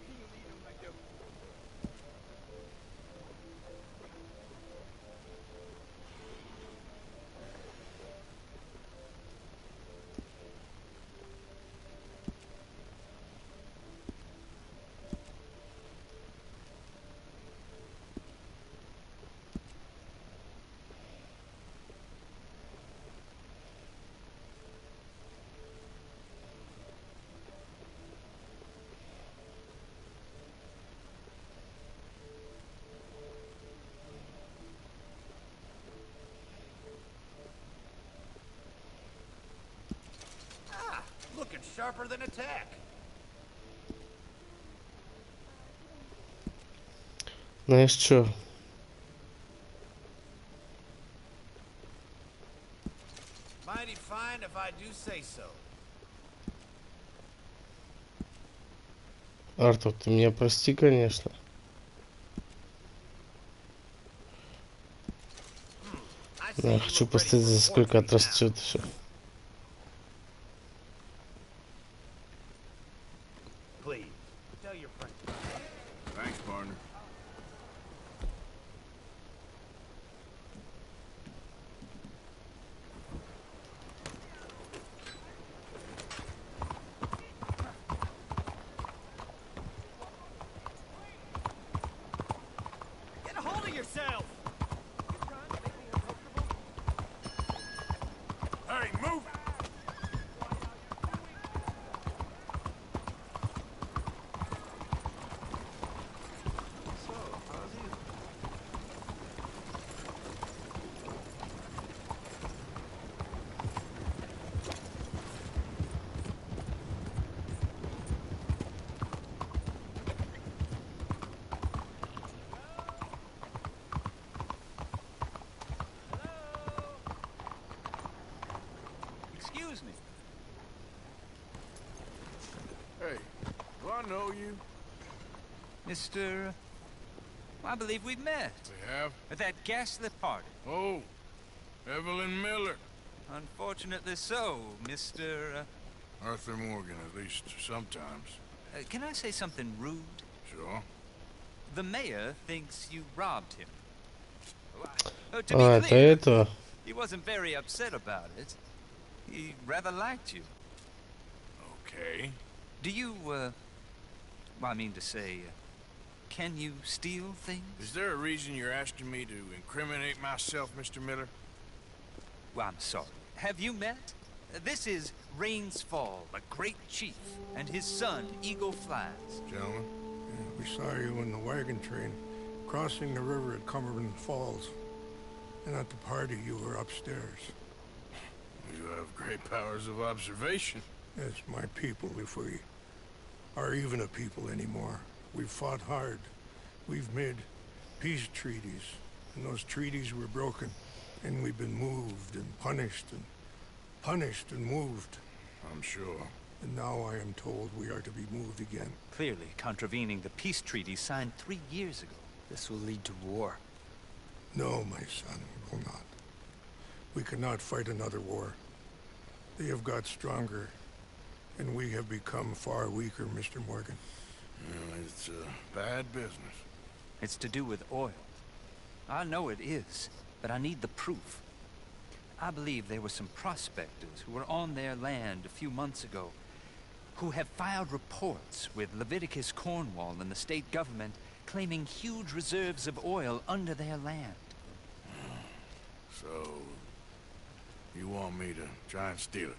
looking sharper than a tack. Знаешь что? Mighty fine if I do say so. Артур, ты меня прости, конечно. Но я хочу посмотреть, за сколько отрастет все. Please, tell your friend. Thanks, partner. Get a hold of yourself! Hey, move! Excuse me. Hey, do I know you? Mr. I believe we've met. We have? At that ghastly party. Oh, Evelyn Miller. Unfortunately so, Mr. Arthur Morgan, at least sometimes. Can I say something rude? Sure. The mayor thinks you robbed him. To be А, это clear, это. he wasn't very upset about it. He rather liked you. Okay. Do you, well, I mean to say, can you steal things? Is there a reason you're asking me to incriminate myself, Mr. Miller? Well, I'm sorry. Have you met? This is Rains Fall, a great chief, and his son, Eagle Flies. Gentlemen? Yeah, we saw you in the wagon train, crossing the river at Cumberland Falls. And at the party, you were upstairs. You have great powers of observation. Yes, my people, if we are even a people anymore. We've fought hard. We've made peace treaties, and those treaties were broken. And we've been moved and punished and moved. I'm sure. And now I am told we are to be moved again. Clearly contravening the peace treaty signed 3 years ago. This will lead to war. No, my son, it will not. We cannot fight another war. They have got stronger, and we have become far weaker, Mr. Morgan. Well, it's bad business. It's to do with oil. I know it is, but I need the proof. I believe there were some prospectors who were on their land a few months ago who have filed reports with Leviticus Cornwall and the state government claiming huge reserves of oil under their land. So, you want me to try and steal it?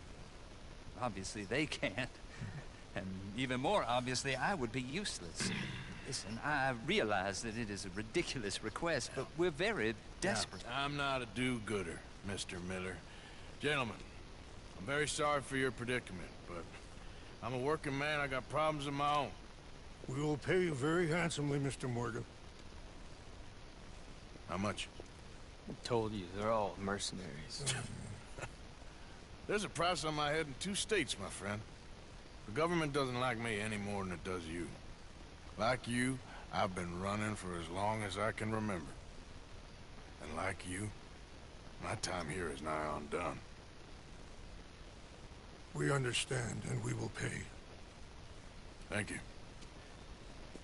Obviously they can't. And even more obviously, I would be useless. Listen, I realize that it is a ridiculous request, but we're very desperate. Now, I'm not a do-gooder, Mr. Miller. Gentlemen, I'm very sorry for your predicament, but I'm a working man. I got problems of my own. We will pay you very handsomely, Mr. Morgan. How much? I told you, they're all mercenaries. There's a price on my head in 2 states, my friend. The government doesn't like me any more than it does you. Like you, I've been running for as long as I can remember. And like you, my time here is nigh undone. We understand, and we will pay. Thank you.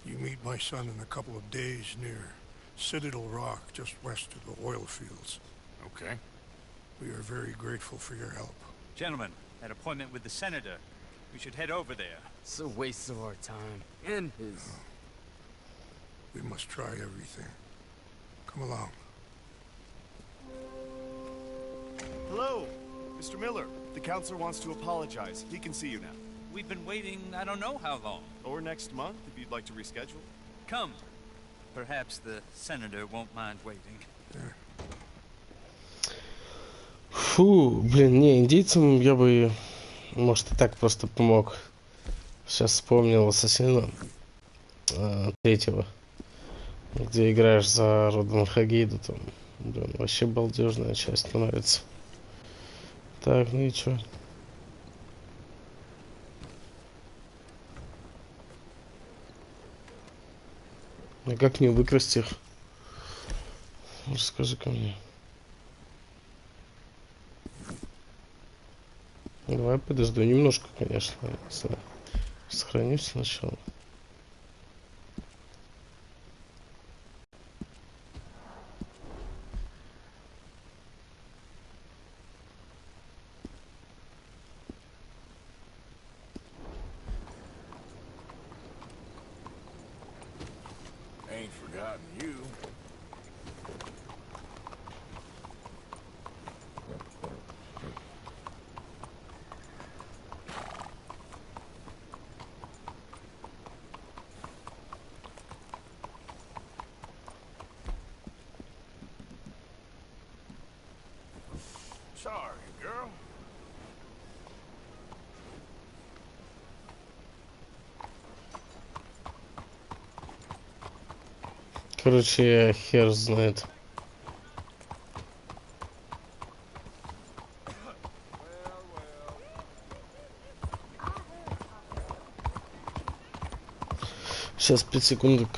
You meet my son in a couple of days near Citadel Rock, just west of the oil fields. Okay. We are very grateful for your help. Gentlemen, that appointment with the senator. We should head over there. It's a waste of our time. And his... We must try everything. Come along. Hello, Mr. Miller. The counselor wants to apologize. He can see you now. We've been waiting I don't know how long. Or next month, if you'd like to reschedule. Come. Perhaps the senator won't mind waiting. Фу, блин, не, индейцам я бы Может, и так просто помог. Сейчас вспомнил Ассасина третьего, где играешь за Родом Хагиду. Там, блин, вообще балдежная часть нравится. Так, ну и чё? А как не выкрасть их? Расскажи-ка мне. Давай подожду немножко, конечно. Сохранюсь сначала. Ain't forgotten you. Sorry, girl. Короче, хер знает. Сейчас 5 секундок.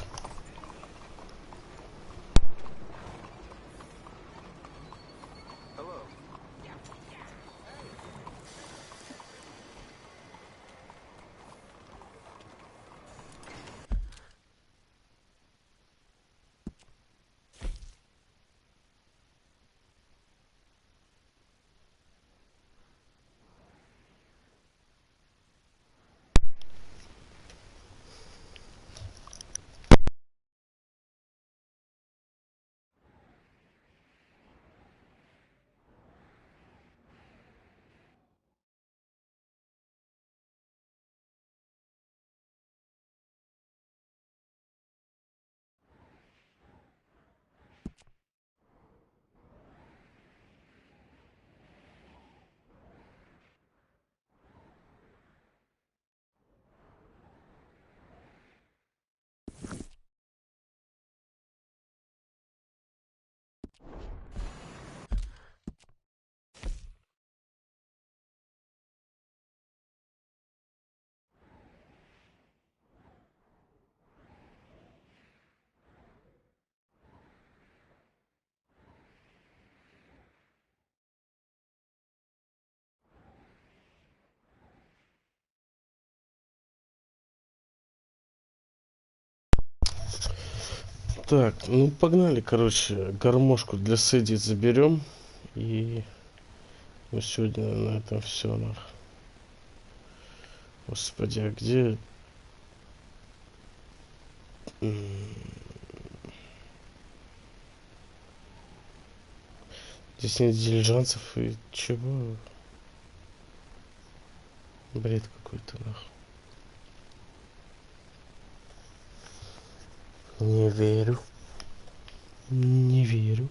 Так, ну погнали, короче, гармошку для Сэдди заберем. И ну, сегодня на этом все. Господи, а где... Здесь нет дилижансов и чего? Бред какой-то, нахуй. Не верю. Не верю.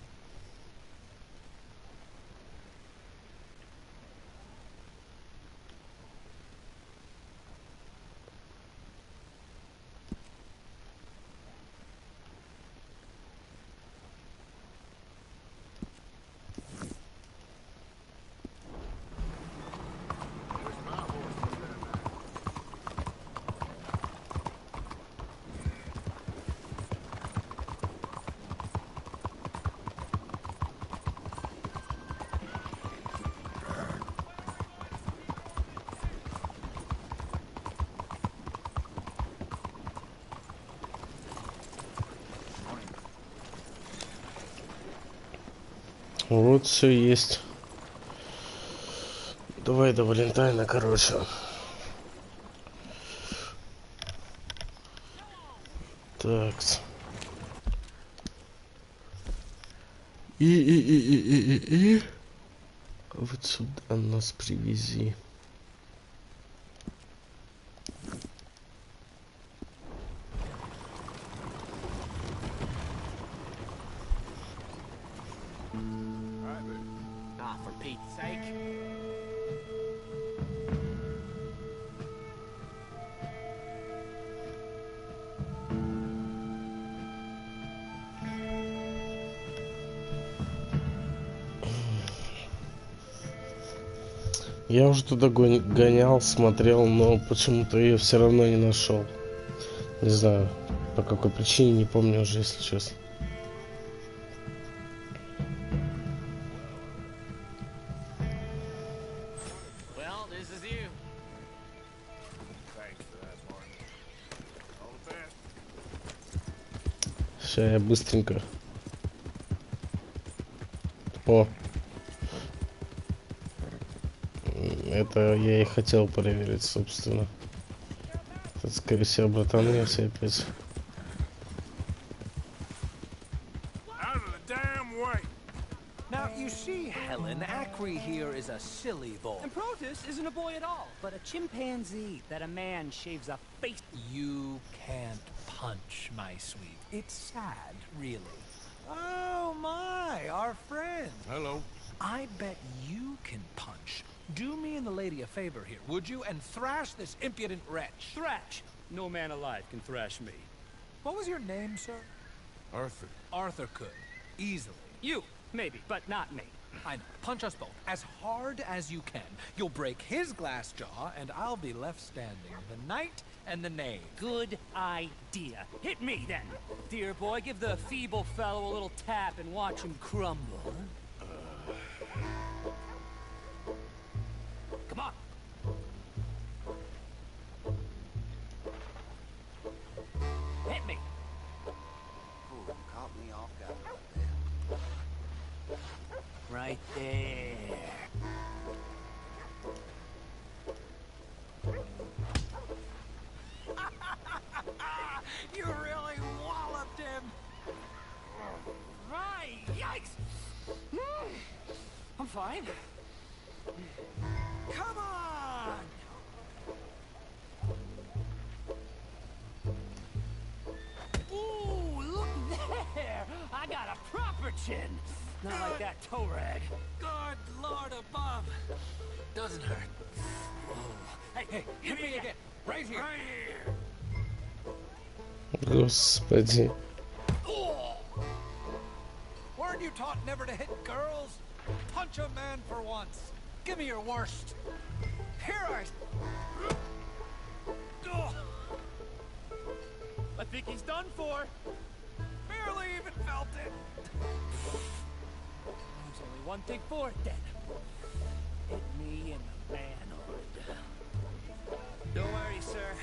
Вот все есть. Давай до Валентайна, короче. Так. И. Вот сюда нас привези. Я уже туда гонял, смотрел, но почему-то ее все равно не нашел. Не знаю, по какой причине, не помню уже, если честно. Well, this is you. Thanks for that, Martin. All the best. Сейчас я быстренько. О. Это я и хотел проверить, собственно. Это, скорее всего, братанился опять. Now, you see, Helen, Acri here is a silly boy. And Protus isn't a boy at all, but a chimpanzee that a man shaves a face. You can't punch, my sweet. It's sad, really. Oh, my, our friend. Hello. I bet you can punch. Do me and the lady a favor here, would you? And thrash this impudent wretch. Thrash! No man alive can thrash me. What was your name, sir? Arthur. Arthur could. Easily. You, maybe, but not me. I know. Punch us both. As hard as you can. You'll break his glass jaw, and I'll be left standing. The knight and the knave. Good idea. Hit me, then. Dear boy, give the feeble fellow a little tap and watch him crumble. Come on. Hit me. Ooh, caught me off guard like that. Right there. You really walloped him. Right. Yikes. I'm fine. Come on! Ooh, look there! I got a proper chin. Not like that toe rag. Good Lord above. Doesn't hurt. Hey, hey, hit me again. Right here. Right here. Господи. Weren't you taught never to hit girls? Punch a man for once. Give me your worst. Here I think he's done for. barely even felt it. There's only one thing for it, then. Hit me in the manhood. Don't worry, sir.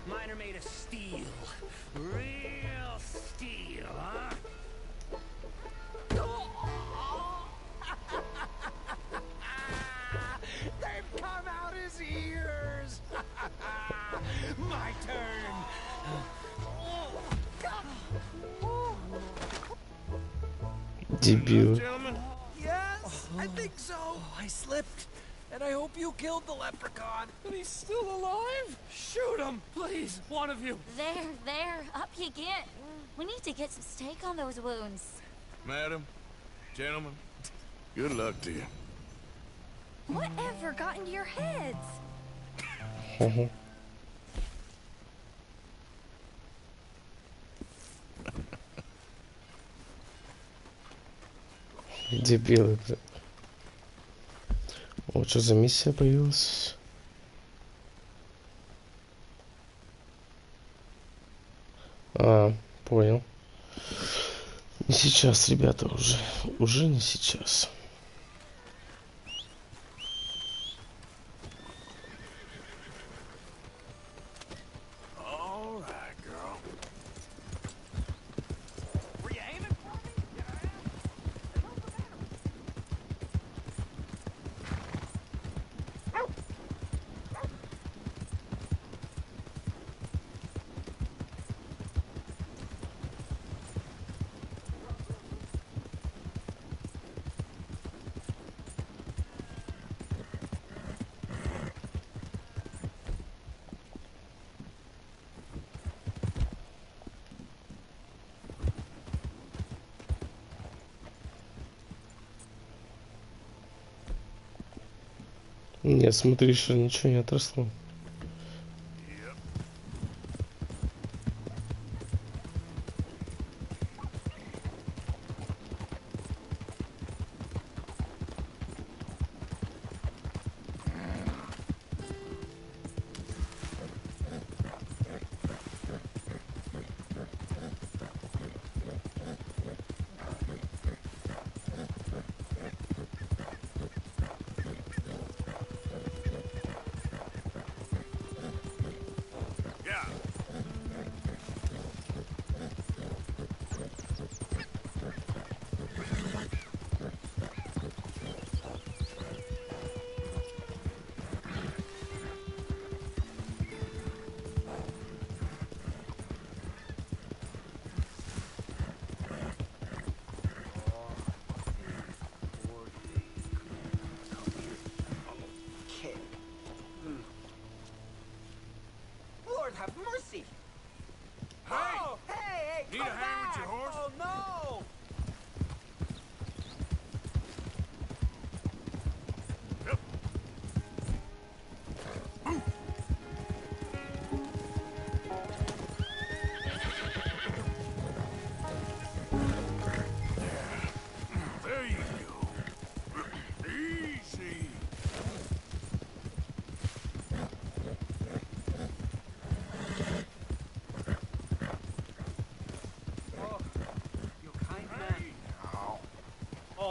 Mine are made of steel. Real steel, huh? They've come out his ears. My turn. Дебил. Yes, I think so. I slipped, and I hope you killed the leprechaun. But he's still alive? Shoot him, please, one of you. There, up you get. We need to get some steak on those wounds. Madam, gentlemen, good luck to you. Whatever got into your heads? Дебилы, блин. Вот что за миссия появилась. Понял. Не сейчас, ребята, уже. Уже не сейчас. All right, girl. Were you aiming for me? Нет, смотри, что ничего не отросло.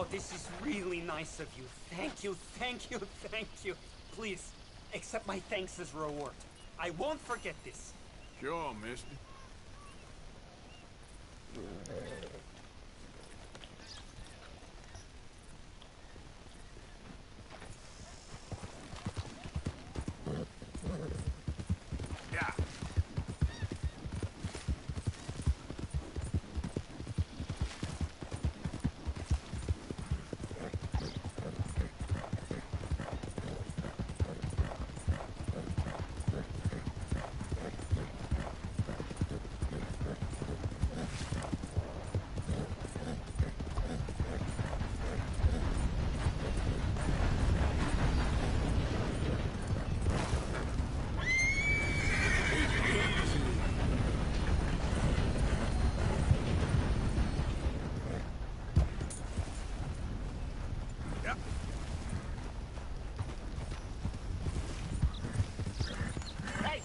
Oh, this is really nice of you. Thank you, thank you, thank you. Please, accept my thanks as reward. I won't forget this. Sure, mister. Hey,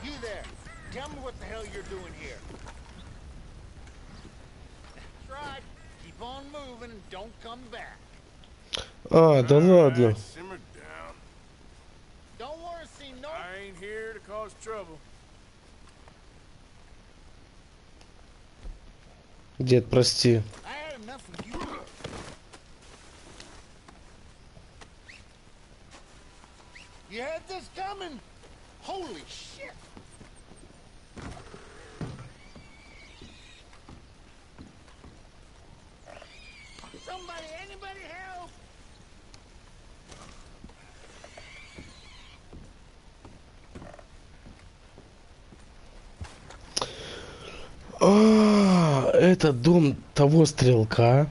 you there. Tell me what the hell you're doing here. That's right. Keep on moving and don't come back. А, да ладно. Simmer down. Don't want to see no... I ain't here to cause trouble. Дед, прости. I had enough of you. You had this coming? Holy shit! Somebody, anybody help! Это дом того стрелка.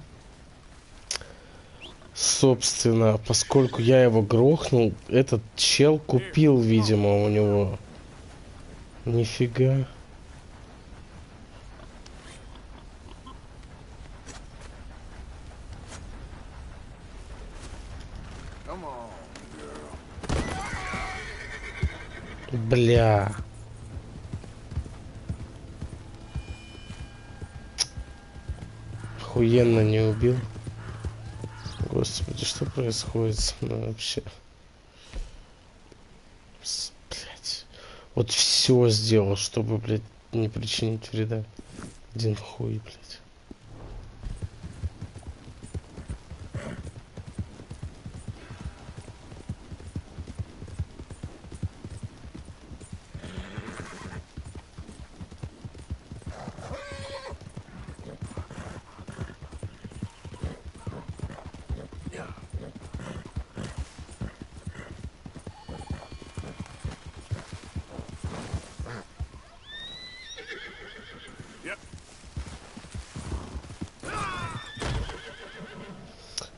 Собственно, поскольку я его грохнул, этот чел купил, видимо, у него. Нифига. Бля. Охуенно не убил. Господи, что происходит со мной вообще? Блять. Вот все сделал, чтобы, блядь, не причинить вреда. Один хуй, блядь.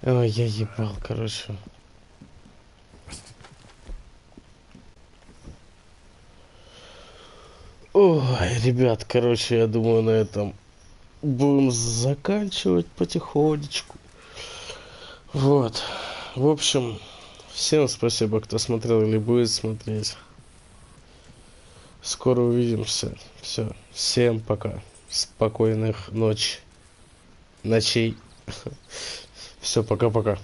Ой, я ебал, короче. Ой, ребят, короче, я думаю, на этом будем заканчивать потихонечку. Вот. В общем, всем спасибо, кто смотрел или будет смотреть. Скоро увидимся. Все. Всем пока. Спокойных ночей. Все, пока-пока.